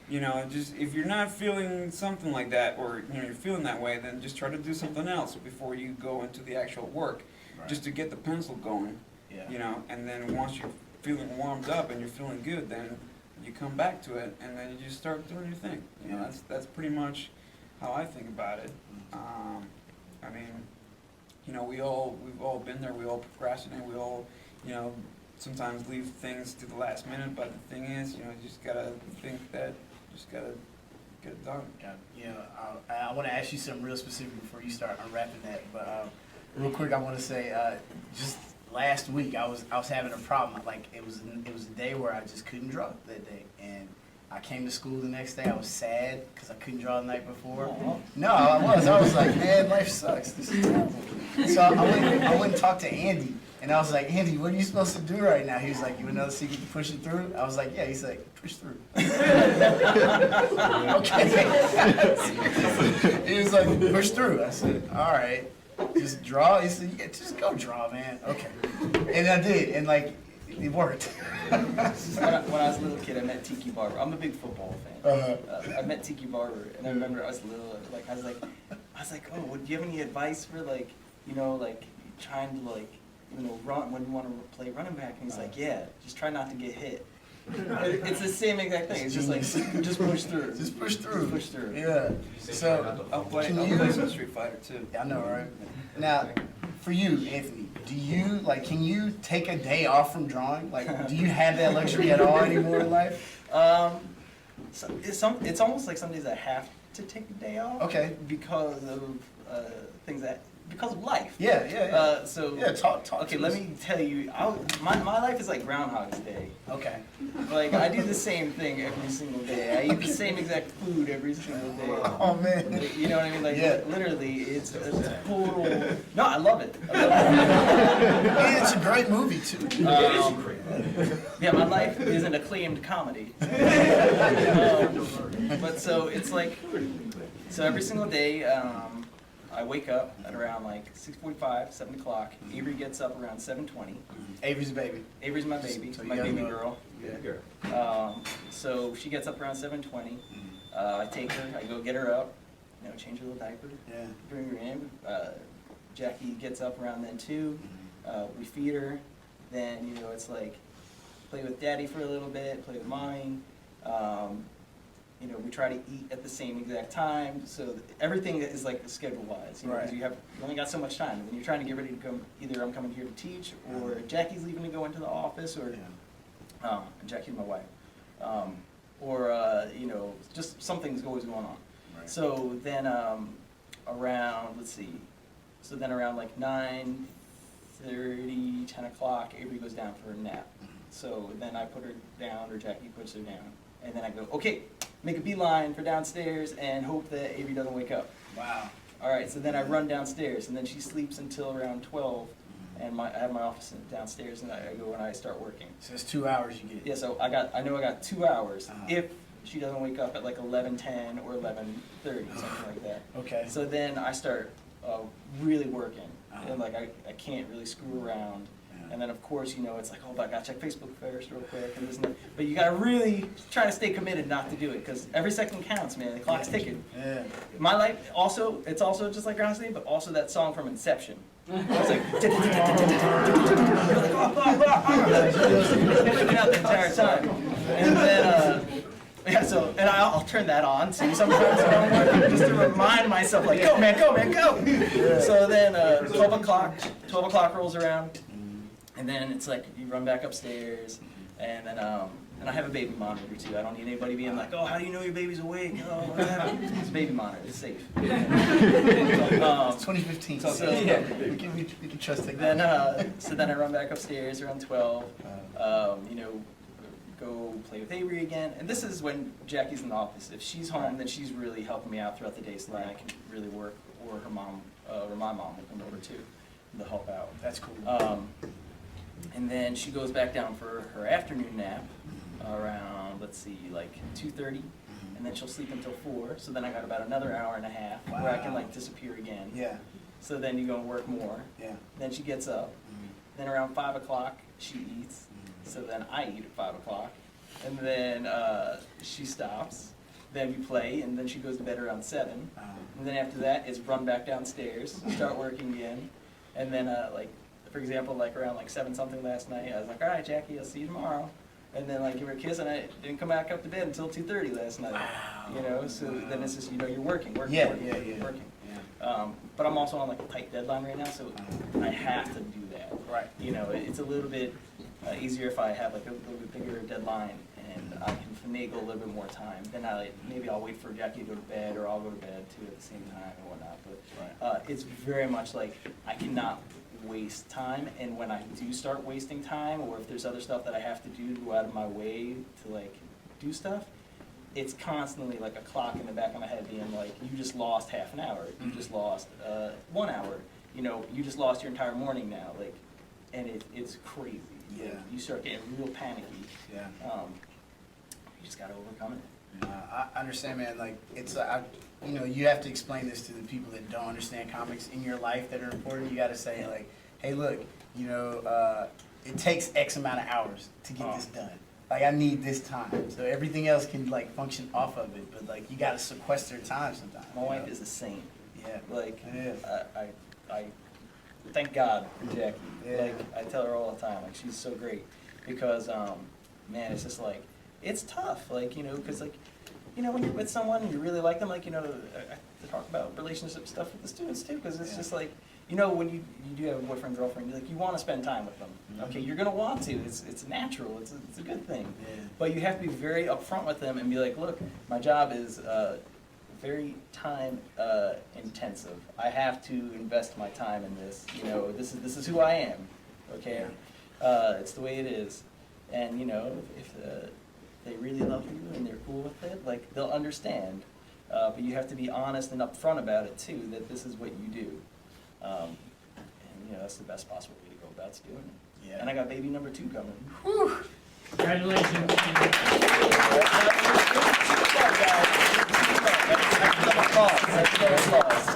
you know, just if you're not feeling something like that, or you know, you're feeling that way, then just try to do something else before you go into the actual work, just to get the pencil going. Yeah. You know, and then once you're feeling warmed up and you're feeling good, then you come back to it, and then you just start doing your thing. You know, that's pretty much how I think about it. I mean, you know, we've all been there. We all procrastinate. We all, you know, sometimes leave things to the last minute. But the thing is, you know, you just gotta think that you just gotta get it done. You know, I want to ask you something real specific before you start unwrapping that. But real quick, I want to say just. Last week I was having a problem. Like it was a day where I just couldn't draw that day, and I came to school the next day. I was sad because I couldn't draw the night before. Aww. No, I was like, man, life sucks. This is terrible. So I went and talked to Andy, and I was like, Andy, what are you supposed to do right now? He was like, you want another secret to push it through? I was like, yeah. He's like, push through. Okay. He was like, push through. I said, all right. Just draw. He said, yeah, just go draw, man. Okay. And I did, and like, it worked. When I was a little kid, I met Tiki Barber. I'm a big football fan. I met Tiki Barber, and I remember I was little. Like I was like, oh, do you have any advice for like, you know, like trying to like, you know, run when you want to play running back? And he's like, yeah, just try not to get hit. It's the same exact thing. It's just like, just push through. Just push through. Just push through. Yeah. So I'll play some Street Fighter too. I know, right? Now, for you, Anthony, do you can you take a day off from drawing? Like, do you have that luxury at all anymore in life? So it's almost like some days I have to take a day off. Okay. Because of because of life. Yeah. Talk. Okay, let me tell you, my life is like Groundhog's Day. Okay. Like I do the same thing every single day. I eat the same exact food every single day. Oh man. You know what I mean? Like literally, it's a total. No, I love it. Yeah, it's a great movie too. It is great. Yeah, my life is an acclaimed comedy. But so it's like, so every single day. I wake up at around like 6:45, 7 o'clock. Avery gets up around 7:20. Avery's a baby. Avery's my baby, So my you guys baby know. girl. Yeah. So she gets up around 7:20. I take her, I go get her up, you know, change her little diaper, Yeah. bring her in. Jackie gets up around then too. We feed her. Then, you know, it's like, play with daddy for a little bit, play with mommy. You know, we try to eat at the same exact time, so everything is like schedule-wise, you know, because Right. you only got so much time. When you're trying to get ready to come, either I'm coming here to teach, or Jackie's leaving to go into the office, or Jackie's my wife, you know, just something's always going on. Right. So then around, let's see, so then around like 9:30, 10 o'clock, Avery goes down for a nap. So then I put her down, or Jackie puts her down, and then I go, okay, make a beeline for downstairs and hope that Avery doesn't wake up. Wow. All right, so then I run downstairs, and then she sleeps until around 12, and I have my office downstairs, and I go and I start working. So it's 2 hours you get. Yeah, so I know I got 2 hours Uh-huh. if she doesn't wake up at like 11:10 or 11:30, something like that. Okay. So then I start really working, Uh-huh. and like I can't really screw around. Yeah. And then of course, you know, it's like, oh, but I gotta check Facebook first real quick, and this and that. But you gotta really try to stay committed not to do it, because every second counts, man. The clock's ticking. Yeah. My life also, it's also just like Groundhog Day, but also that song from Inception. I was like, you're like, freaking out the entire time. And then, yeah, so, and I'll turn that on too sometimes when I'm working, just to remind myself, like, go man, go man, go! So then 12 o'clock rolls around, and then it's like, you run back upstairs, and then, and I have a baby monitor too. I don't need anybody being like, oh, how do you know your baby's awake? Oh, whatever. It's a baby monitor, it's safe. It's 2015. So, Yeah. We can trust technology. Then, so then I run back upstairs around 12, you know, go play with Avery again. And this is when Jackie's in the office. If she's home, then she's really helping me out throughout the day, so then I can really work, or her mom, or my mom will come over too to help out. That's cool. And then she goes back down for her afternoon nap around, let's see, like 2:30, and then she'll sleep until 4. So then I got about another hour and a half where I can like disappear again. Yeah. So then you go and work more. Yeah. Then she gets up. Then around 5 o'clock she eats. So then I eat at 5 o'clock, and then she stops. Then we play, and then she goes to bed around 7. And then after that is run back downstairs, start working again, and then like, for example, like around like 7 something last night, I was like, all right, Jackie, I'll see you tomorrow. And then like give her a kiss, and I didn't come back up to bed until 2:30 last night. Wow. You know, so then it's just, you know, you're working. Yeah. Working. But I'm also on like a tight deadline right now, so I have to do that. Right. You know, it's a little bit easier if I have like a little bit bigger deadline, and I can finagle a little bit more time. Then maybe I'll wait for Jackie to go to bed, or I'll go to bed too at the same time and whatnot. But it's very much like I cannot waste time, and when I do start wasting time, or if there's other stuff that I have to do to go out of my way to like do stuff, it's constantly like a clock in the back of my head being like, you just lost half an hour, you just lost 1 hour, you know, you just lost your entire morning now, like, and it's crazy. Yeah. Like, you start getting real panicky. Yeah. You just gotta overcome it. I understand, man. Like, it's you know, you have to explain this to the people that don't understand comics in your life that are important. You got to say like, hey, look, you know, it takes X amount of hours to get this done. Like, I need this time, so everything else can like function off of it. But like, you got to sequester time sometimes. My wife is the same. Yeah. Like, It is. I thank God for Jackie. Yeah. Like, I tell her all the time, like, she's so great. Because, man, it's just like, it's tough. Like, you know, because, like, you know, when you're with someone and you really like them, like, you know, I talk about relationship stuff with the students too, because it's just like, you know, when you do have a boyfriend, girlfriend, like, you want to spend time with them. Okay, you're going to want to. It's natural. It's a good thing. Yeah. But you have to be very upfront with them and be like, look, my job is very time intensive. I have to invest my time in this. You know, this is who I am. Okay, it's the way it is. And you know, if they really love you and they're cool with it, like, they'll understand. But you have to be honest and upfront about it too, that this is what you do. And you know, that's the best possible way to go about doing it. Yeah. And I got baby number 2 coming. Whew. Congratulations.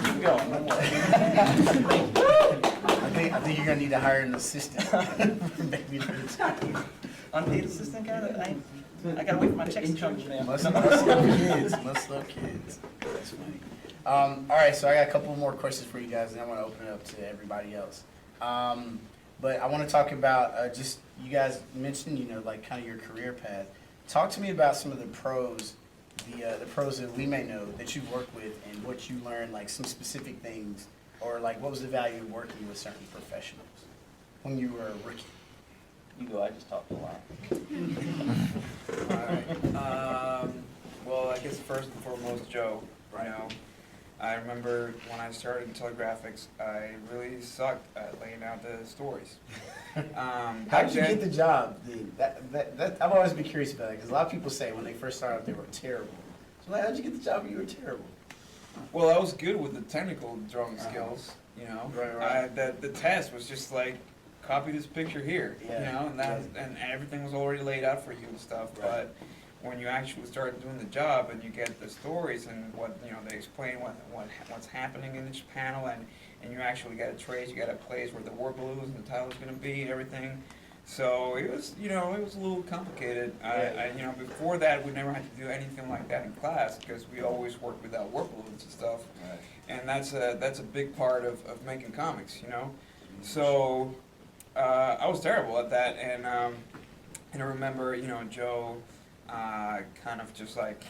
Keep going. I think you're gonna need to hire an assistant. Unpaid assistant guy? I gotta wait for my checks to come, man. Must love kids. That's funny. All right, so I got a couple more questions for you guys, and I want to open it up to everybody else. But I want to talk about just, you guys mentioned, you know, like kind of your career path. Talk to me about some of the pros, the pros that we may know that you work with and what you learned, like some specific things, or like what was the value of working with certain professionals when you were a rookie? You go, I just talked a lot. Alright, well, I guess first and foremost, Joe, you know, I remember when I started in telegraphics, I really sucked at laying out the stories. How did you get the job? Dude? That I've always been curious about that because a lot of people say when they first started out they were terrible. So like, how'd you get the job when you were terrible? Well, I was good with the technical drawing skills, you know. Right. The test was just like, copy this picture here, you Yeah. know, and everything was already laid out for you and stuff. Right. But when you actually start doing the job and you get the stories and what, you know, they explain what's happening in each panel, and you actually got a trace, you got a place where the word balloons and the title's gonna be and everything. So it was, you know, it was a little complicated. I you know, before that, we never had to do anything like that in class because we always worked without word balloons and stuff. Right. And that's a big part of making comics, you know. So I was terrible at that, and I remember, you know, Joe kind of just like,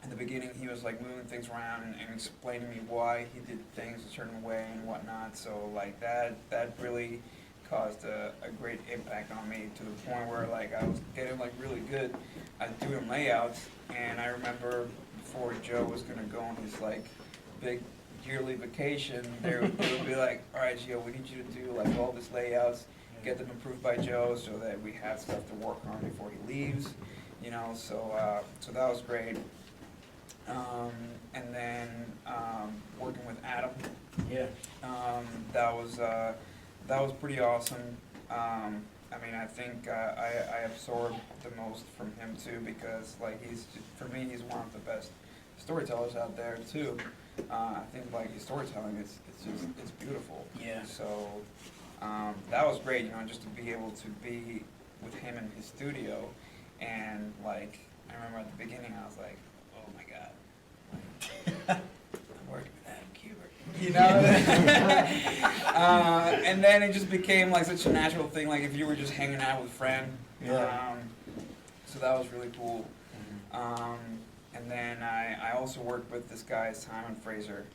in the beginning, he was like moving things around and explaining to me why he did things a certain way and whatnot. So like that really caused a great impact on me to the point where like I was getting like really good at doing layouts. And I remember before Joe was gonna go on his like big yearly vacation, they would be like, all right, Gio, we need you to do like all these layouts, get them approved by Joe so that we have stuff to work on before he leaves, you know. So so that was great. And then working with Adam, Yeah. that was pretty awesome. I mean, I think I absorbed the most from him too, because like for me, he's one of the best storytellers out there too. I think like his storytelling, it's beautiful. Yeah. So that was great, you know, just to be able to be with him in his studio, and like I remember at the beginning, I was like, oh my god, like, I'm working with Adam Kubert, you know. And then it just became like such a natural thing, like if you were just hanging out with a friend. Yeah. So that was really cool. And then I also worked with this guy, Simon Fraser.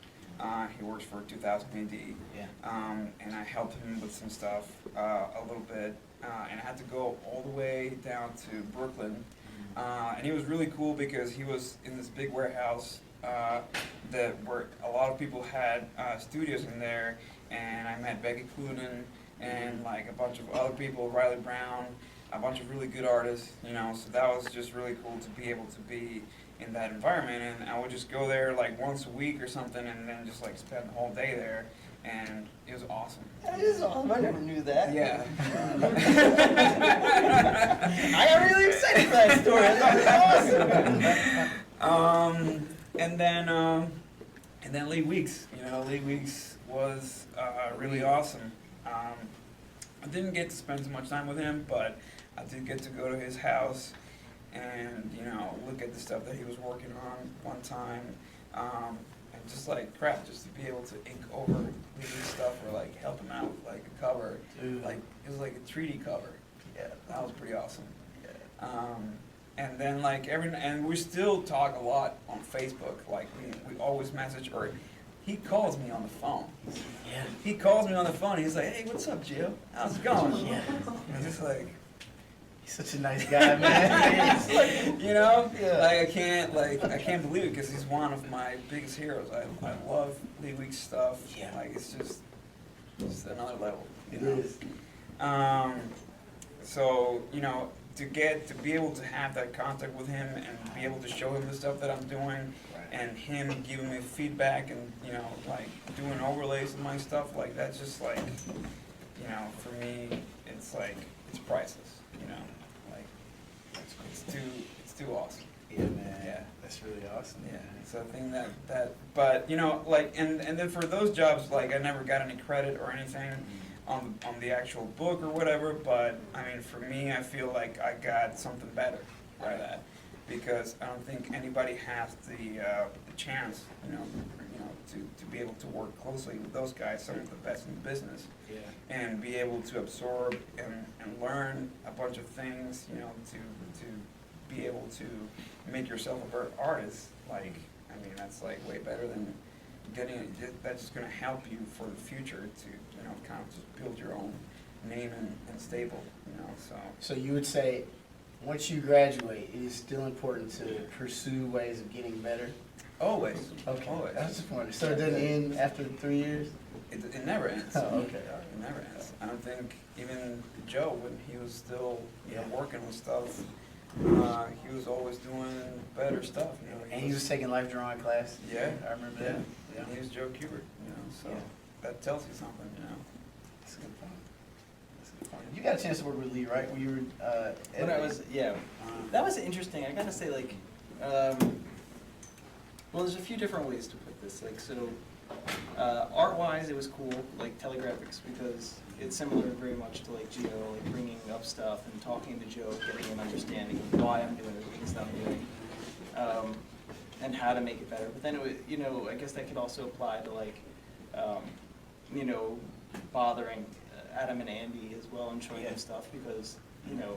He works for 2000 AD. Yeah. And I helped him with some stuff a little bit. And I had to go all the way down to Brooklyn. And he was really cool because he was in this big warehouse where a lot of people had studios in there. And I met Becky Cloonan and like a bunch of other people, Riley Brown, a bunch of really good artists, you know. So that was just really cool to be able to be in that environment, and I would just go there like once a week or something, and then just like spend the whole day there, and it was awesome. That is awesome. I never knew that. Yeah. I got really excited for that story. That's awesome. And then Lee Weeks. You know, Lee Weeks was really awesome. I didn't get to spend too much time with him, but I did get to go to his house and, you know, look at the stuff that he was working on one time, and just like crap, just to be able to ink over Lee's stuff or like help him out with like a cover. Dude. Like it was like a 3D cover. Yeah. That was pretty awesome. And then like and we still talk a lot on Facebook. Like we always message, or he calls me on the phone. Yeah. He calls me on the phone. He's like, "Hey, what's up, Gio? How's it going?" Yeah. And I'm just like, He's such a nice guy, man. It's like, you know, Yeah. like I can't believe it because he's one of my biggest heroes. I love Lee Weeks' stuff. Yeah. Like it's just another level. it is. So you know, to be able to have that contact with him and be able to show him the stuff that I'm doing, and him giving me feedback and, you know, like doing overlays of my stuff, like that's just like, you know, for me, it's like, it's priceless, you know, like it's too awesome. Yeah, man. Yeah. That's really awesome. Yeah, so I think that, but you know, like, and then for those jobs, like I never got any credit or anything on the actual book or whatever, but I mean, for me, I feel like I got something better out of that, because I don't think anybody has the chance, you know, to be able to work closely with those guys, some of the best in the business, Yeah. and be able to absorb and learn a bunch of things, you know, to be able to make yourself a better artist, like, I mean, that's like way better than getting it. That's just gonna help you for the future to, you know, kind of just build your own name and stable, you know, so. So you would say, once you graduate, it is still important to pursue ways of getting better? Always. Okay, Always. that's just wondering. So it doesn't end after 3 years? It never ends. Oh, okay. It never ends. I don't think even Joe, when he was still, you know, Yeah. working with stuff, he was always doing better stuff, you know. And he was taking life drawing class? Yeah. I remember Yeah. that. Yeah. He was Joe Kubert, you know, so Yeah. that tells you something, you know. That's a good point. That's a good point. You got a chance to work with Lee, right? When you were, When I was, yeah, that was interesting. I gotta say, like, well, there's a few different ways to put this. Like, so, art-wise, it was cool, like telegraphics, because it's similar very much to like Geo, like bringing up stuff and talking to Joe, getting an understanding of why I'm doing the things that I'm doing, and how to make it better. But then it was, you know, I guess that could also apply to like, you know, bothering Adam and Andy as well and showing them stuff, because, you know,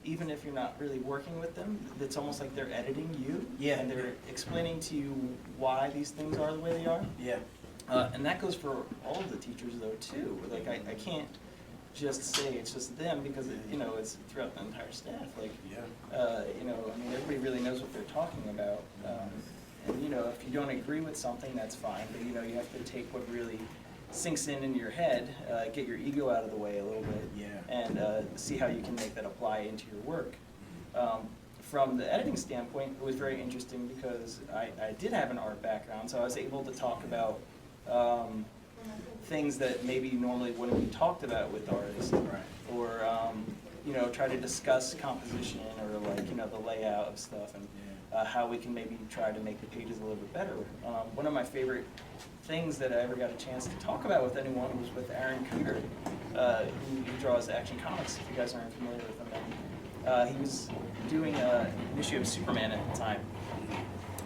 even if you're not really working with them, it's almost like they're editing you. Yeah. And they're explaining to you why these things are the way they are. Yeah. And that goes for all of the teachers though too. Like I can't just say it's just them, because you know, it's throughout the entire staff. Like, Yeah. you know, I mean, everybody really knows what they're talking about. And you know, if you don't agree with something, that's fine. But you know, you have to take what really sinks in your head, get your ego out of the way a little bit, Yeah. and see how you can make that apply into your work. From the editing standpoint, it was very interesting because I did have an art background, so I was able to talk about things that maybe normally wouldn't be talked about with artists, Right. or you know, try to discuss composition or like, you know, the layout of stuff, and how we can maybe try to make the pages a little bit better. One of my favorite things that I ever got a chance to talk about with anyone was with Aaron Kubert, who draws Action Comics, if you guys aren't familiar with him. He was doing an issue of Superman at the time,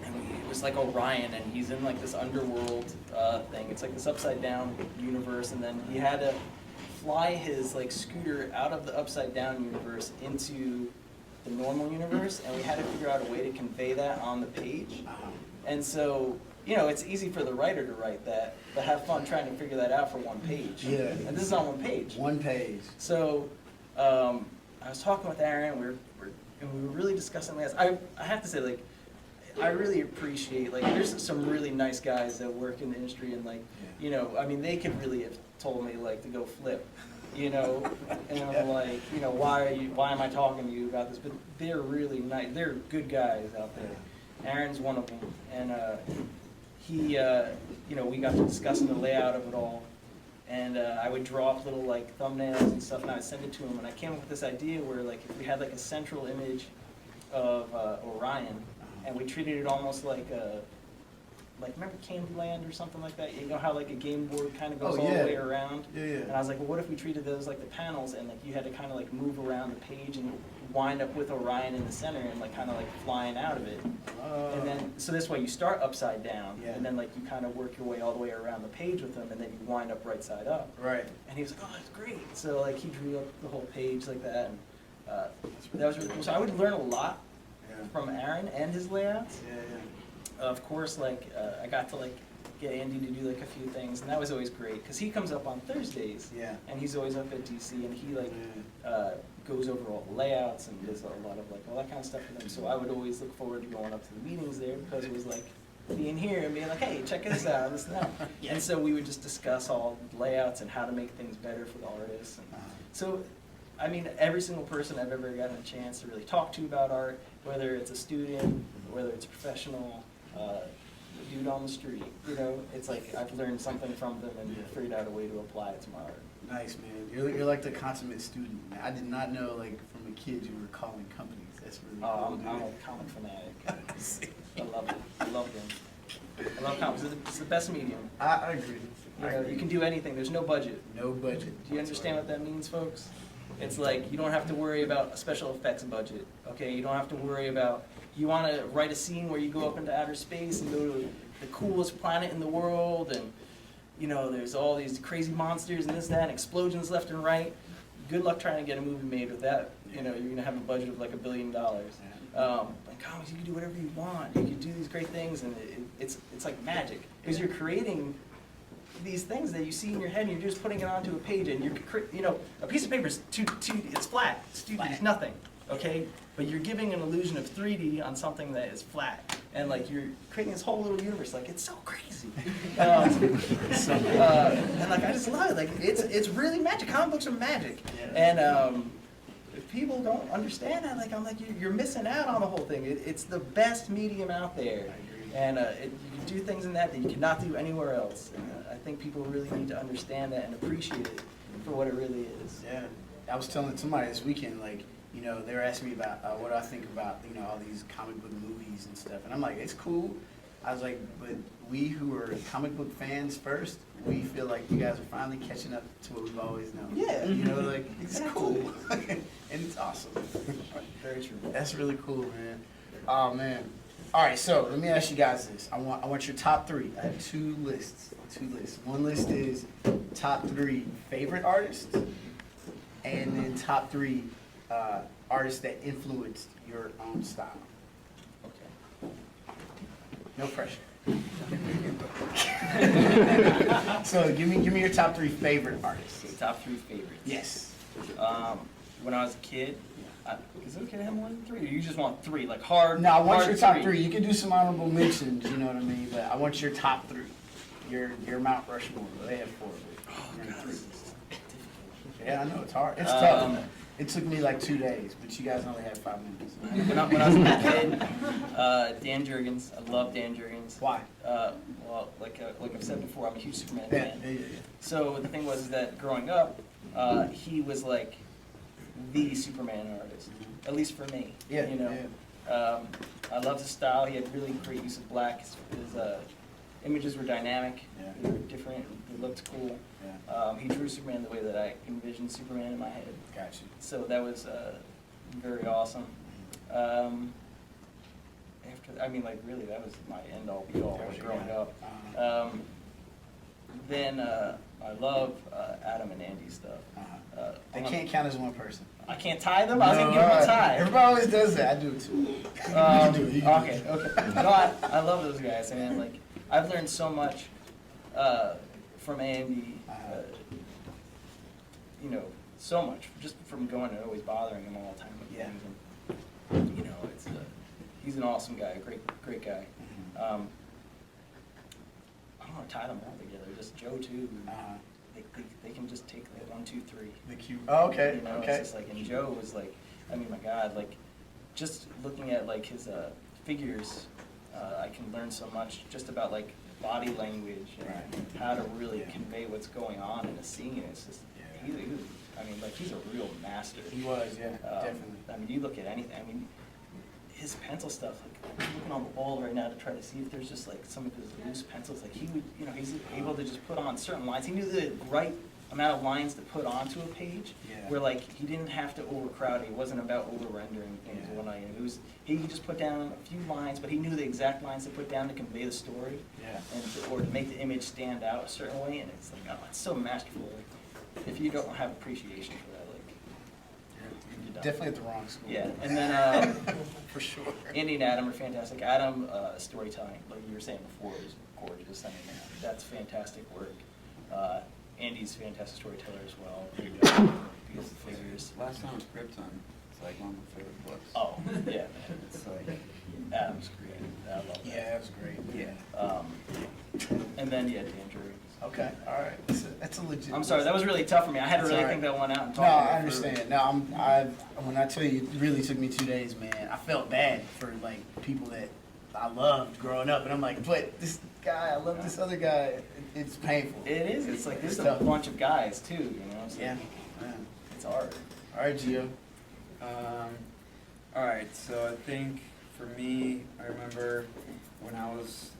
and it was like Orion, and he's in like this underworld thing. It's like this upside down universe, and then he had to fly his like scooter out of the upside down universe into the normal universe, and we had to figure out a way to convey that on the page. And so, you know, it's easy for the writer to write that, but have fun trying to figure that out for one page. Yeah. And this is on one page. One page. So, I was talking with Aaron, and we were really discussing this. I have to say, like, I really appreciate, like, there's some really nice guys that work in the industry, and like, you know, I mean, they could really have told me like to go flip, you know, and I'm like, you know, why am I talking to you about this? But they're really nice. They're good guys out there. Aaron's one of them, and he, you know, we got to discussing the layout of it all, and I would draw up little like thumbnails and stuff, and I would send it to him, and I came up with this idea where like if we had like a central image of Orion, and we treated it almost like a, like, remember Candyland or something like that? You know how like a game board kind of goes all the way around? Yeah, And yeah. I was like, well, what if we treated those like the panels, and like you had to kind of like move around the page and wind up with Orion in the center and like kind of like flying out of it. And then, so this way you start upside down, Yeah. and then like you kind of work your way all the way around the page with them, and then you wind up right side up. Right. And he was like, oh, that's great. So like he drew up the whole page like that, and that was really cool. So I would learn a lot Yeah. from Aaron and his layouts. Yeah, yeah. Of course, like, I got to like get Andy to do like a few things, and that was always great, because he comes up on Thursdays, Yeah. and he's always up at DC, and he like goes over all the layouts and does a lot of like all that kind of stuff for them. So I would always look forward to going up to the meetings there, because it was like being here and being like, hey, check this out, this and that. And so we would just discuss all the layouts and how to make things better for the artists. And so, I mean, every single person I've ever gotten a chance to really talk to about art, whether it's a student, whether it's a professional, the dude on the street, you know, it's like I've learned something from them and figured out a way to apply it to my art. Nice, man. You're like the consummate student. I did not know, like, from a kid you were calling companies. That's really cool. I'm a comic fanatic. I love it. I love them. I love comics. It's the best medium. I agree. You know, you can do anything. There's no budget. No budget. Do you understand what that means, folks? It's like you don't have to worry about a special effects budget, okay? You don't have to worry about, you want to write a scene where you go up into outer space and go to the coolest planet in the world, and you know, there's all these crazy monsters and this, that, and explosions left and right. Good luck trying to get a movie made with that. You know, you're gonna have a budget of like $1 billion. In comics, you can do whatever you want. You can do these great things, and it's like magic because you're creating these things that you see in your head, and you're just putting it onto a page, and you know, a piece of paper is it's flat. It's 2D. It's nothing. Okay, but you're giving an illusion of 3D on something that is flat, and like you're creating this whole little universe. Like it's so crazy. And like I just love it. Like it's really magic. Comic books are magic, and if people don't understand that, like I'm like you're missing out on the whole thing. It's the best medium out there, and you can do things in that you cannot do anywhere else. And I think people really need to understand that and appreciate it for what it really is. Yeah, I was telling somebody this weekend, like, you know, they were asking me about what I think about, you know, all these comic book movies and stuff, and I'm like, it's cool. I was like, but we who are comic book fans first, we feel like you guys are finally catching up to what we've always known. Yeah. You know, like, it's Exactly. cool. And it's awesome. Very true. That's really cool, man. Oh, man. All right, so let me ask you guys this. I want your top three. I have two lists. One list is top 3 favorite artists, and then top 3 artists that influenced your own style. Okay. No pressure. So give me your top 3 favorite artists. So top 3 favorites. Yes. When I was a kid, is it okay to have more than 3? Or you just want 3, like hard? No, I want hard your top 3. 3. You can do some honorable mentions, you know what I mean? But I want your top 3. Your Mount Rushmore. They have 4 of it. You're in 3. Yeah, I know it's hard. It's tough. It took me like 2 days, but you guys only had 5 minutes. When I was a kid, Dan Jurgens. I love Dan Jurgens. Why? Well, like I've said before, I'm a huge Superman Yeah, fan. yeah. So the thing was that growing up, he was like the Superman artist, at least for me. Yeah, You know, I loved his style. He had really great use of black. His images were dynamic. Yeah. They were different. They looked cool. Yeah. He drew Superman the way that I envisioned Superman in my head. Got you. So that was very awesome. I mean, like really, that was my end all be all growing up. Then I love Adam and Andy's stuff. They can't count as one person. I can't tie them. I was gonna give them a tie. Everybody always does that. I do it too. You can do it. You can do it. Okay. No, I love those guys, and like I've learned so much from Andy. You know, so much just from going and always bothering him all the time with things. And, you know, he's an awesome guy, great guy. I don't want to tie them all together. Just Joe too. They can just take like 1, 2, 3. The cue. Oh, okay. You know, Okay. it's just like, and Joe was like, I mean, my God, like, just looking at like his figures, I can learn so much just about like body language and how to really convey what's going on in a scene. It's just, he was, I mean, like he's a real master. He was, yeah, definitely. I mean, you look at anything. I mean, his pencil stuff. Like I'm looking on the wall right now to try to see if there's just like some of his loose pencils. Like he would, you know, he's able to just put on certain lines. He knew the right amount of lines to put onto a page. Yeah. Where like he didn't have to overcrowd it. It wasn't about over rendering things and whatnot. It was he could just put down a few lines, but he knew the exact lines to put down to convey the story. Yeah. And or to make the image stand out a certain way. And it's like, oh, it's so masterful. Like, if you don't have appreciation for that, like, you're done. Definitely at the wrong school. Yeah, and then for sure. Andy and Adam are fantastic. Adam, storytelling, like you were saying before, is gorgeous. I mean, that's fantastic work. Andy's a fantastic storyteller as well. Beautiful figures. Last time was Krypton. It's like one of my favorite books. Oh, yeah, man. It's like, Adam's great. I love that. Yeah, that was great. Yeah. And then, yeah, Dan Drury. Okay, all right. That's a legit. I'm sorry, that was really tough for me. I had to That's really all think that one out and No, talk I about it understand. No, when I tell you, it really took me 2 days, man. I felt bad for like people that I loved growing up, and I'm like, but this guy, I love this other guy. It's painful. It is. It's like there's It's a tough. bunch of guys too. You know. So Yeah. Man. It's hard. All right, Gio. all right, so I think for me, I remember when I was,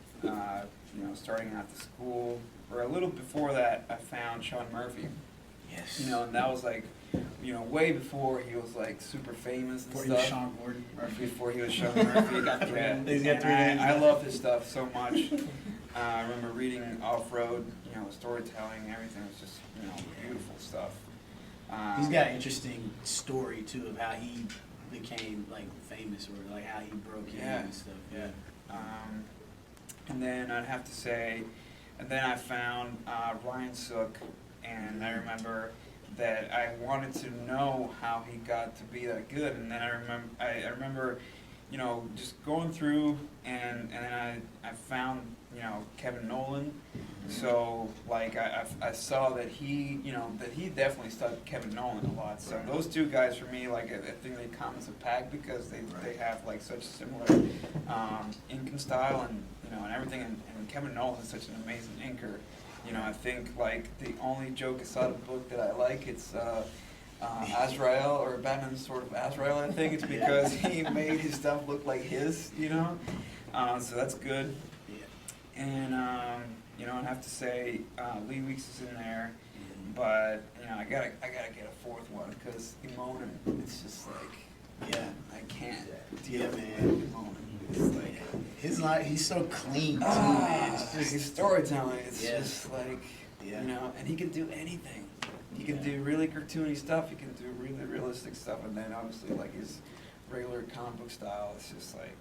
starting out the school, or a little before that, I found Sean Murphy. Yes. You know, and that was like, way before he was like super famous and Before he was stuff. Sean Gordon Murphy. Before he was Sean Murphy. Got three. Yeah. He's got And 3 names. I love his stuff so much. I remember reading Off-Road, storytelling, everything was just, beautiful stuff. He's got an interesting story too of how he became like famous, or like how he broke in and stuff. Yeah. And then I'd have to say, and then I found Ryan Sook, and I remember that I wanted to know how he got to be that good. And then I remember, just going through, and then I found, Kevin Nolan. So like I saw that he definitely studied Kevin Nolan a lot. So those two guys for me, like I think they come as a pack because they have like such similar inking style and everything. And Kevin Nolan is such an amazing inker. I think like the only joke aside of the book that I like, it's Azrael, or Batman's Sword of Azrael. I think it's because he made his stuff look like his, so that's good. And I'd have to say Lee Weeks is in there, but I gotta get a fourth one because Emonin, it's just like I can't deal with Emonin. It's like he's so clean too, man. It's just his storytelling. It's just like and he can do anything. He can do really cartoony stuff. He can do really realistic stuff, and then obviously like his regular comic book style. It's just like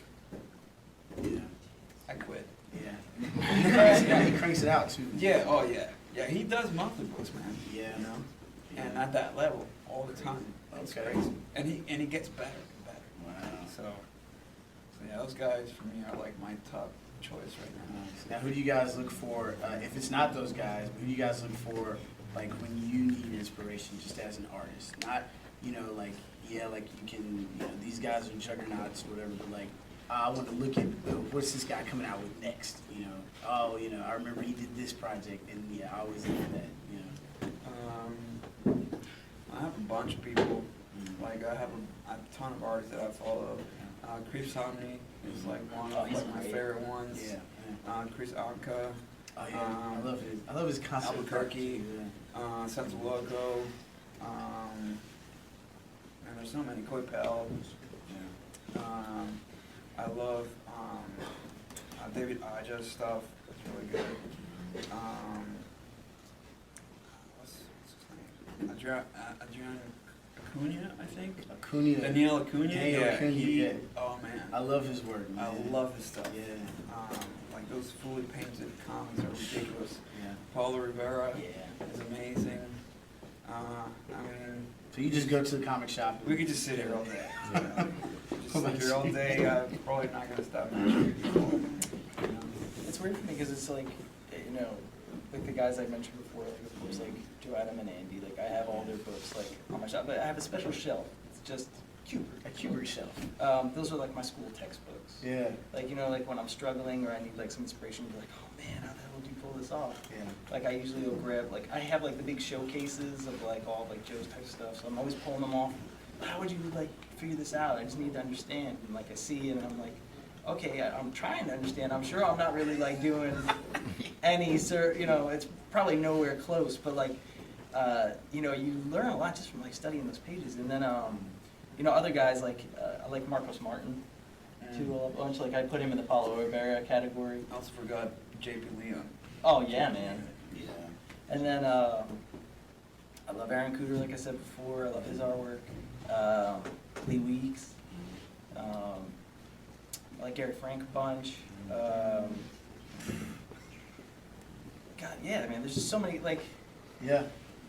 I quit. Yeah. He cranks it out too. Yeah. Oh yeah. Yeah. He does monthly books, man. Yeah. And at that level all the time. That's crazy. And he gets better and better. Wow. So yeah, those guys for me are like my top choice right now. Now, who do you guys look for? If it's not those guys, who do you guys look for? Like when you need inspiration, just as an artist, not like like you can these guys are juggernauts or whatever, but like I want to look at what's this guy coming out with next. I remember he did this project, and I always look at that. I have a bunch of people. Like I have a ton of artists that I follow. Chris Omni is like one of like my favorite ones. Chris Anka. Oh yeah, I love his concept. Albuquerque, Central Loco, and there's so many. Koi Pell. I love David Aja's stuff. It's really good. What's his name? Adrian Acuna, I think. Acuna. Daniel Acuna. Daniel Acuna, Oh man. I love his work, man. I love his stuff. Yeah. Like those fully painted comics are ridiculous. Yeah. Paulo Rivera is amazing. So you just go to the comic shop. We could just sit here all day. Just sit here all day. I'm probably not gonna stop mentioning people. It's weird for me because it's like, like the guys I mentioned before, like of course like Joe Adam and Andy, like I have all their books like on my shop, but I have a special shelf. It's just A Kubert shelf. those are like my school textbooks. Yeah. Like like when I'm struggling or I need like some inspiration, be like, oh man, how the hell do you pull this off? Yeah. Like I usually will grab I have like the big showcases of like all like Joe's type of stuff, so I'm always pulling them off. How would you like figure this out? I just need to understand. And like I see it and I'm like, okay, I'm trying to understand. I'm sure I'm not really like doing any it's probably nowhere close, but like you learn a lot just from like studying those pages. And then other guys like I like Marcos Martin too a bunch. Like I put him in the Paulo Rivera category. I also forgot JP Leon. Oh yeah, man. Yeah. And then I love Aaron Cooter, like I said before. I love his artwork. Lee Weeks. I like Gary Frank a bunch. God, yeah, man. There's just so many. Like,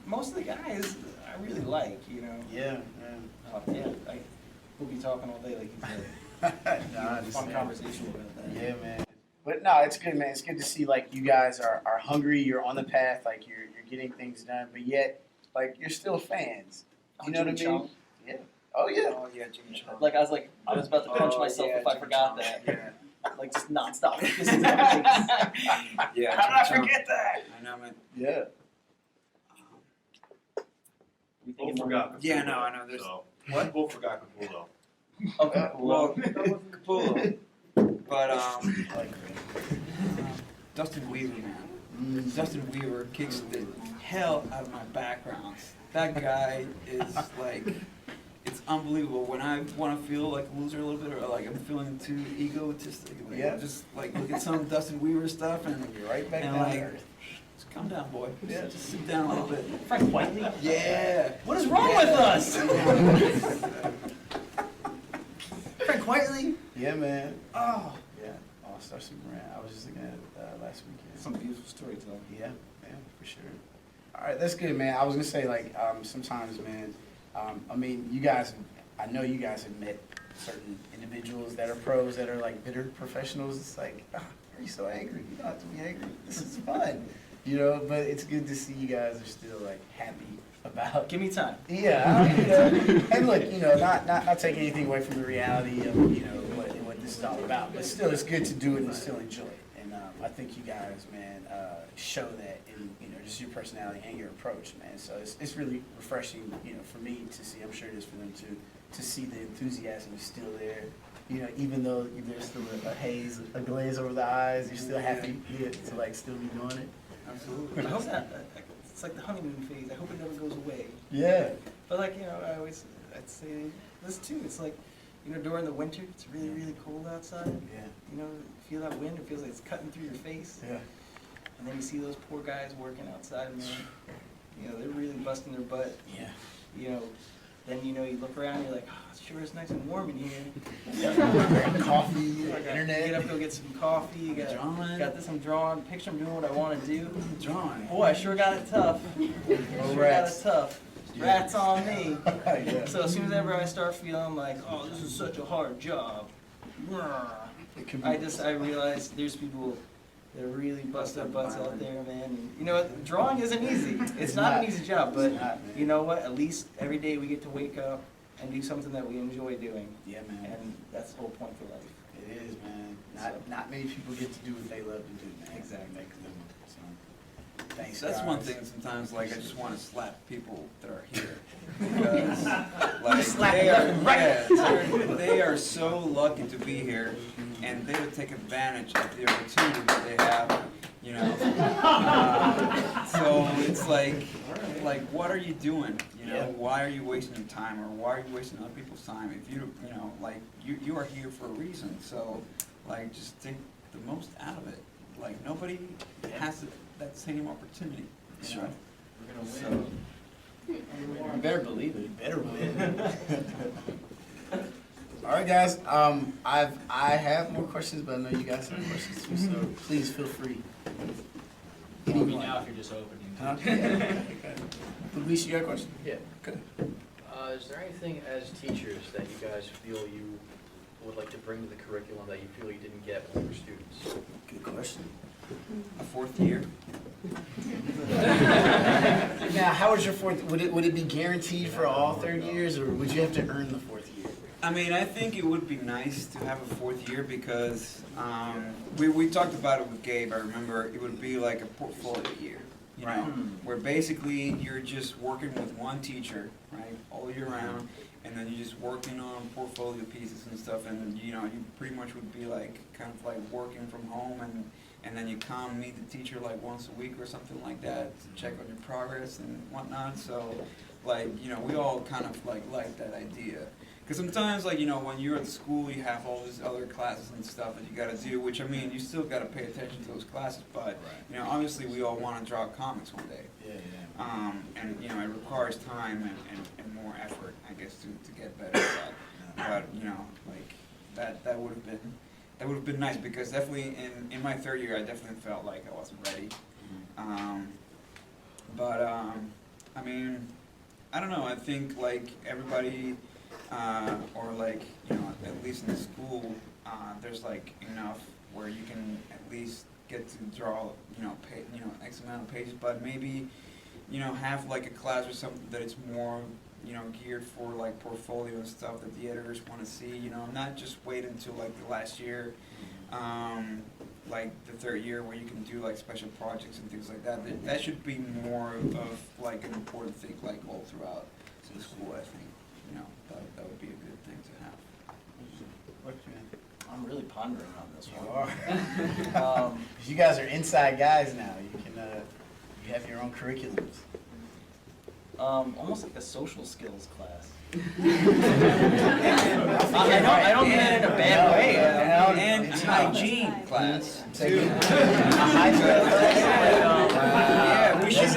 most of the guys I really like. Yeah. We'll be talking all day. Like you said. Fun conversation about that. Yeah, man. But no, it's good, man. It's good to see like you guys are hungry. You're on the path. Like you're getting things done, but yet like you're still fans. You know what I mean? Chung. Yeah. Oh yeah. Oh yeah, Jimmy Chung. Like I was about to punch myself if I forgot that. Yeah. Like just nonstop. Yeah. How did I forget that? I know, man. Yeah. Both forgot. Yeah, no, I know. There's What? Both forgot Capullo. Okay, cool. well, Capullo, but Dustin Weaver, man. Dustin Weaver kicks the hell out of my backgrounds. That guy is like, it's unbelievable. When I want to feel like a loser a little bit, or like I'm feeling too egotistic, like, Yeah. just like look at some Dustin Weaver stuff and You're right back and down like, to earth. just calm down, boy. Yeah, just sit down a little bit. Frank Whiteley? Yeah. What is wrong with us? Frank Whiteley? Yeah, man. Oh, Yeah. All-Star Superman. I was just looking at it last weekend. some beautiful storytelling. Yeah, for sure. All right, that's good, man. I was gonna say, like, sometimes, man, I mean, you guys, I know you guys have met certain individuals that are pros that are like bitter professionals. It's like, why are you so angry? You don't have to be angry. This is fun, you know. But it's good to see you guys are still like happy about. Give me time. Yeah, you know, and look, you know, not taking anything away from the reality of what this is all about, but still, it's good to do it and still enjoy it. And I think you guys, man, show that in just your personality and your approach, man. So it's really refreshing, for me to see. I'm sure it is for them too, to see the enthusiasm is still there. Even though there's still a haze, a glaze over the eyes, you're still happy to like still be doing it. Absolutely. I hope that, it's like the honeymoon phase. I hope it never goes away. Yeah. But like, I'd say this too. It's like, during the winter, it's really, really cold outside. Yeah. Feel that wind. It feels like it's cutting through your face. Yeah. And then you see those poor guys working outside, man. They're really busting their butt. Yeah. Then you look around, you're like, oh, it sure is nice and warm in here. Coffee, I gotta internet. Get up, go get some coffee. You Drawing. got this, I'm drawing. Picture I'm doing what I want to do. Drawing. Boy, I sure got it tough. rats. Got it tough. Rats on me. Yeah. So as soon as ever I start feeling like, oh, this is such a hard job, It could be I realize there's people that really bust their butts out there, man. And you know what? Drawing isn't easy. It's not an easy job, but It's not, man. you know what? At least every day we get to wake up and do something that we enjoy doing, Yeah, man. and that's the whole point for life. It is, man. So- Not many people get to do what they love to do, man. Exactly. Make them, so, thanks, So that's guys. one thing sometimes, like, I just want to slap people that are here. Because, like, they are so lucky to be here, and they would take advantage of the opportunity that they have, so it's like, what are you doing? Yeah. Why are you wasting your time, or why are you wasting other people's time? If you are here for a reason, so, like, just take the most out of it. Like, nobody has that same opportunity. That's know? right. We're gonna win. You better believe it. You better win. All right, guys. I have more questions, but I know you guys have questions too. So please feel free. Tell me now if you're just opening. Huh? Luis, you got a question? Yeah. Good. Is there anything as teachers that you guys feel you would like to bring to the curriculum that you feel you didn't get when you were students? Good question. A fourth year. Now, how was your fourth? Would it be guaranteed for all third years, or would you have to earn the fourth year? I mean, I think it would be nice to have a fourth year because we talked about it with Gabe. I remember it would be like a portfolio year, Right. where basically you're just working with one teacher, right, all year round, and then you're just working on portfolio pieces and stuff, and you pretty much would be like kind of like working from home, and then you come meet the teacher like once a week or something like that to check on your progress and whatnot. So, like, we all kind of like that idea. Because sometimes, like, when you're at the school, you have all these other classes and stuff that you got to do, which, I mean, you still got to pay attention to those classes, but, obviously we all want to draw comics one day. Yeah. And, it requires time and more effort, I guess, to get better at that. But, that would have been nice, because definitely in my third year, I definitely felt like I wasn't ready. I mean, I don't know, I think, like, everybody, or like, at least in the school, there's like enough where you can at least get to draw, X amount of pages, but maybe, have like a class or something that it's more, geared for like portfolio and stuff that the editors want to see, not just wait until like the last year, like the third year where you can do like special projects and things like that. That should be more of like an important thing, like all throughout the school, I think. That would be a good thing to have. What you mean? I'm really pondering on this You one. are. You guys are inside guys now. You can you have your own curriculums. almost like a social skills class. I don't mean it in a bad way. And hygiene class.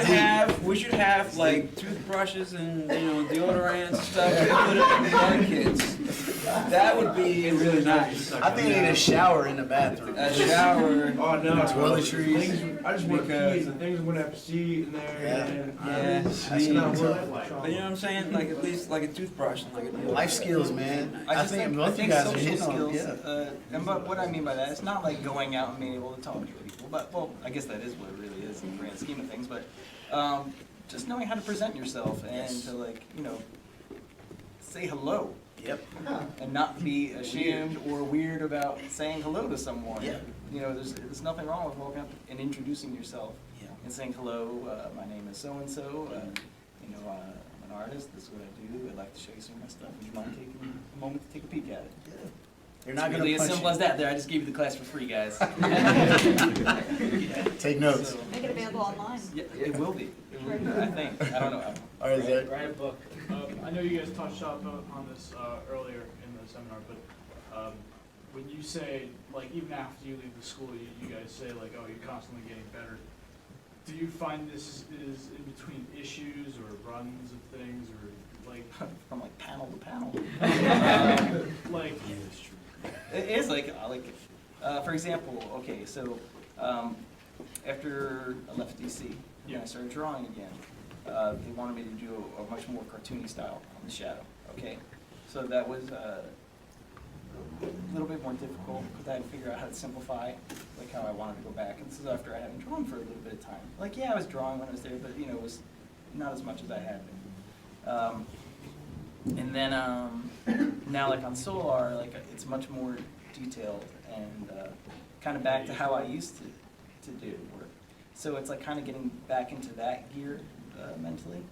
Yeah, we should have like toothbrushes and deodorants and stuff. We put it in our kids. That would be really nice. I think you need a shower in the bathroom. A shower. Oh, no. Toiletries. I just want keys and things I'm gonna have to see in there. Yeah. And That's not worth it. But you know what I'm saying? Like at least like a toothbrush and like a Life skills, man. I think both you guys are social hitting on skills. it. Yeah. And but what I mean by that, it's not like going out and being able to talk to people. But well, I guess that is what it really is in the grand scheme of things. But just knowing how to present yourself and to say hello. Yep. And not be ashamed or weird about saying hello to someone. Yeah. There's nothing wrong with walking up and introducing yourself. Yeah. And saying hello. My name is so and so. I'm an artist. This is what I do. I'd like to show you some of my stuff. Would you mind taking a moment to take a peek at it? Yeah. They're It's not really gonna as punch simple you. as that. There, I just gave you the class for free, guys. Take notes. So, Make it available online. yeah, it will be. It will be. I think. I don't know. All right, Zach. Write a book. I know you guys touched up on this earlier in the seminar, but when you say, like, even after you leave the school, you guys say, like, oh, you're constantly getting better. Do you find this is in between issues or runs of things, or like, From like panel to panel. like, It is for example, okay, so after I left DC, and I started drawing again, they wanted me to do a much more cartoony style on the shadow, okay? So that was a little bit more difficult because I had to figure out how to simplify, like how I wanted to go back. And this is after I hadn't drawn for a little bit of time. Like, yeah, I was drawing when I was there, but it was not as much as I had been. And then now, like on Solar, like it's much more detailed and kind of back to how I used to do work. So it's like kind of getting back into that gear mentally.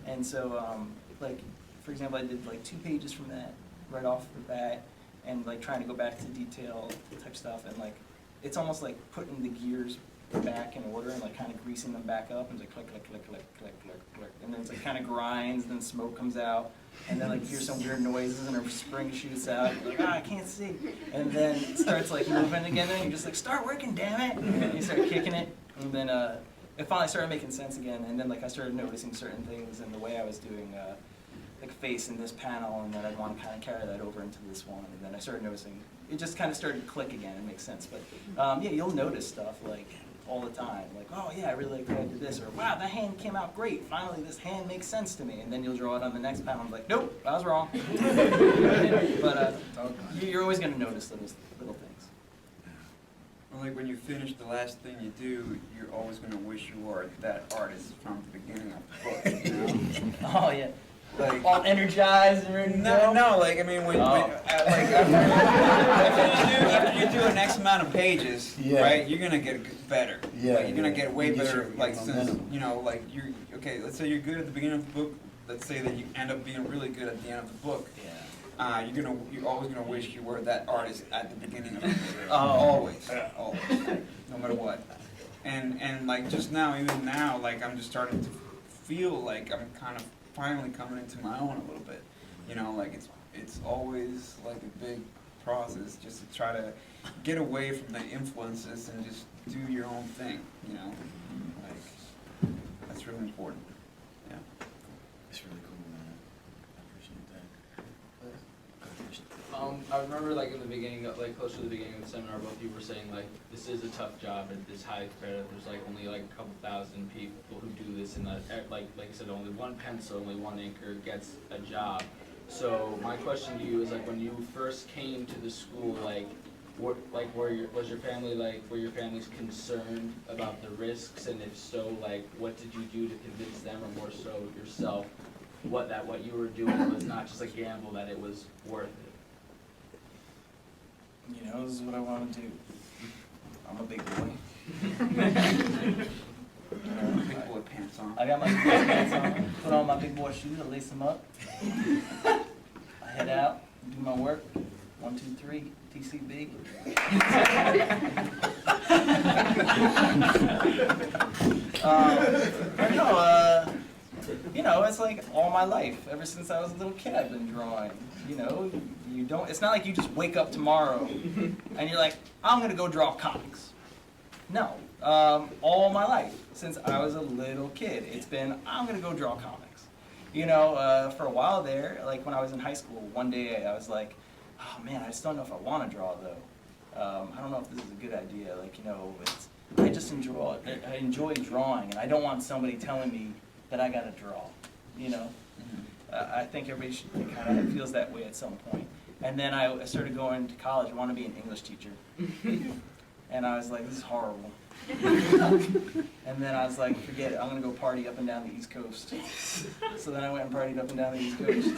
And so, like for example, I did like 2 pages from that right off the bat, and like trying to go back to detail type stuff, and like it's almost like putting the gears back in order and like kind of greasing them back up, and it's like click, click, click, click, click, click, click, and then it's like kind of grinds, and then smoke comes out, and then like you hear some weird noises, and a spring shoots out, and you're like, I can't see, and then it starts like moving again, and you're just like, start working, damn it, and you start kicking it, and then it finally started making sense again, and then like I started noticing certain things in the way I was doing like face in this panel, and then I'd want to kind of carry that over into this one, and then I started noticing, it just kind of started to click again and make sense, but yeah, you'll notice stuff like all the time, like, oh yeah, I really like that I did this, or wow, that hand came out great, finally this hand makes sense to me, and then you'll draw it on the next panel, and I'm like, nope, I was wrong. But you're always going to notice those little things. Well, like when you finish the last thing you do, you're always going to wish you were that artist from the beginning of the book, you know? Oh yeah. Like, All energized and ready to go? no, like, I mean, like, after you do an X amount of pages, Yeah. right, you're gonna get better. Yeah, Like, you're gonna get way You get better, your like, since, momentum. like, okay, let's say you're good at the beginning of the book, let's say that you end up being really good at the end of the book. Yeah. You're always gonna wish you were that artist at the beginning of the book. Oh. Always, no matter what. And like, just now, even now, like, I'm just starting to feel like I'm kind of finally coming into my own a little bit, you know, like it's always like a big process just to try to get away from the influences and just do your own thing, you know, like that's really important. Yeah. It's really cool, man. I appreciate that. I remember like in the beginning, like close to the beginning of the seminar, both of you were saying like this is a tough job and this high competitive. There's like only like a couple thousand people who do this, and like I said, only one pencil, only one inker gets a job. So my question to you is like when you first came to the school, like what were your families concerned about the risks, and if so, like what did you do to convince them, or more so yourself, what you were doing was not just a gamble, that it was worth it? You know, this is what I want to do. I'm a big boy. Big boy pants on. I got my big boy pants on, put on my big boy shoes, I lace them up. I head out, do my work. 1, 2, 3, TCB. I don't know, you know, it's like all my life, ever since I was a little kid, I've been drawing. You know, you don't. It's not like you just wake up tomorrow and you're like, I'm gonna go draw comics. No, all my life since I was a little kid, it's been I'm gonna go draw comics. You know, for a while there, like when I was in high school, one day I was like, oh man, I just don't know if I want to draw though. I don't know if this is a good idea. Like, you know, I just enjoy drawing, and I don't want somebody telling me that I gotta draw. You know, I think everybody should kind of feels that way at some point. And then I started going to college. I want to be an English teacher, and I was like, this is horrible. And then I was like, forget it, I'm gonna go party up and down the East Coast. So then I went and partied up and down the East Coast.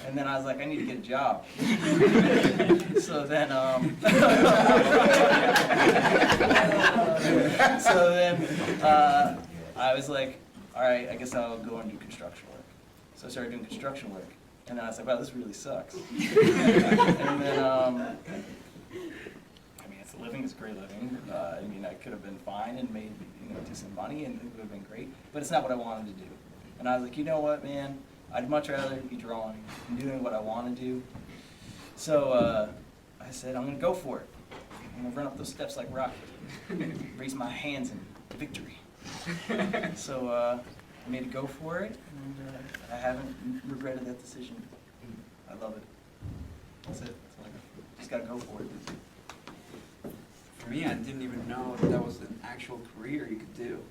And then I was like, I need to get a job. So then, I was like, all right, I guess I'll go and do construction work. So I started doing construction work. And then I was like, wow, this really sucks. And then, living is great living. I mean, I could have been fine and made, you know, decent money, and it would have been great. But it's not what I wanted to do. And I was like, you know what, man? I'd much rather be drawing and doing what I want to do. So I said, I'm gonna go for it. I'm gonna run up those steps like Rocky, raise my hands in victory. So I made a go for it, and I haven't regretted that decision. I love it. That's it. That's all I got. Just gotta go for it. For me, I didn't even know that was an actual career you could do.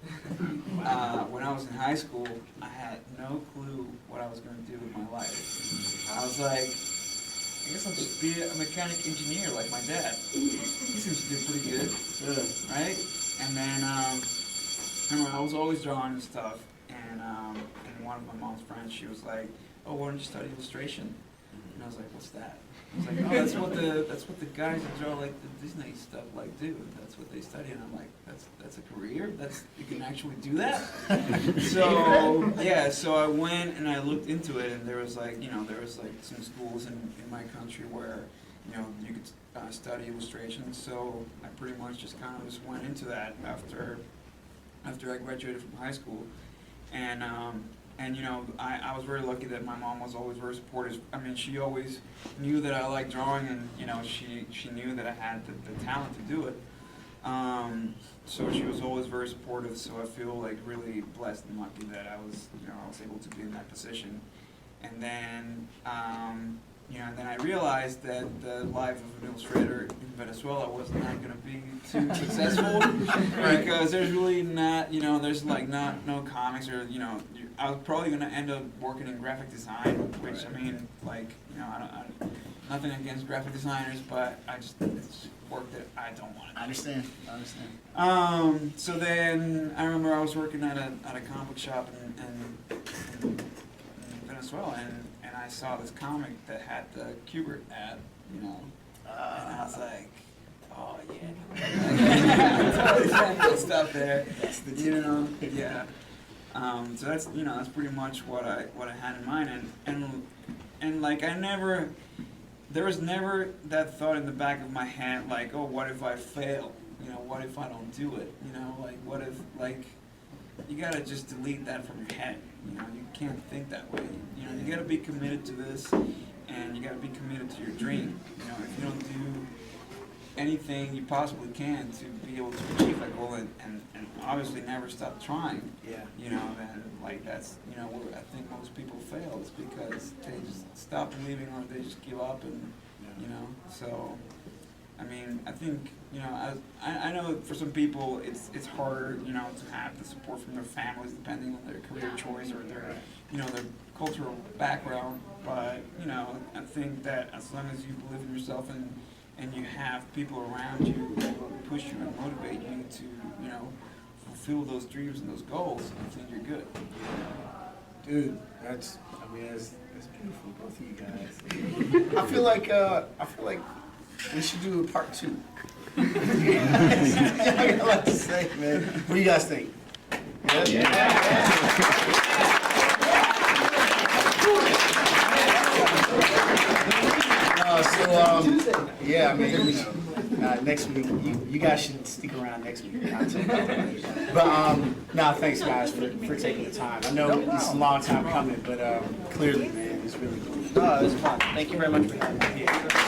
When I was in high school, I had no clue what I was going to do with my life. I was like, I guess I'll just be a mechanic engineer like my dad. He seems to do pretty good, right? And then, I remember I was always drawing and stuff, and one of my mom's friends, she was like, oh, why don't you study illustration? And I was like, what's that? I was like, oh, that's what the guys that draw like the Disney stuff like do. That's what they study, and I'm like, that's a career. You can actually do that. So yeah, so I went and I looked into it, and there was like some schools in my country where you could study illustration. So I pretty much just kind of just went into that after I graduated from high school, and I was very lucky that my mom was always very supportive. I mean, she always knew that I liked drawing, and she knew that I had the talent to do it. So she was always very supportive. So I feel like really blessed and lucky that I was able to be in that position. And then then I realized that the life of an illustrator in Venezuela was not going to be too successful because there's really not, there's like no comics or, I was probably going to end up working in graphic design, which I mean, like, I nothing against graphic designers, but it's work that I don't want to do. I understand. So then I remember I was working at a comic book shop in Venezuela, and I saw this comic that had the Kubert ad, and I was like, oh yeah, totally that stuff there, yeah. So that's pretty much what I had in mind, and like there was never that thought in the back of my head like, oh, what if I fail? What if I don't do it? Like what if, like, you gotta just delete that from your head. You can't think that way. You gotta be committed to this, and you gotta be committed to your dream. If you don't do anything you possibly can to be able to achieve that goal, and obviously never stop trying. Yeah. Then like that's where I think most people fail is because they just stop believing or they just give up, and so. I mean, I think, I know for some people it's harder, to have the support from their families depending on their career choice or their, their cultural background. But, I think that as long as you believe in yourself and you have people around you that will push you and motivate you to, fulfill those dreams and those goals, I think you're good. Dude, that's beautiful, both of you guys. I feel like we should do a part 2. I got a lot to say, man. What do you guys think? Yeah, I mean, next week. You guys should stick around next week. But no, thanks guys for taking the time. I know it's a long time coming, but clearly, man, it's really cool. Oh, it was fun. Thank you very much for having me here.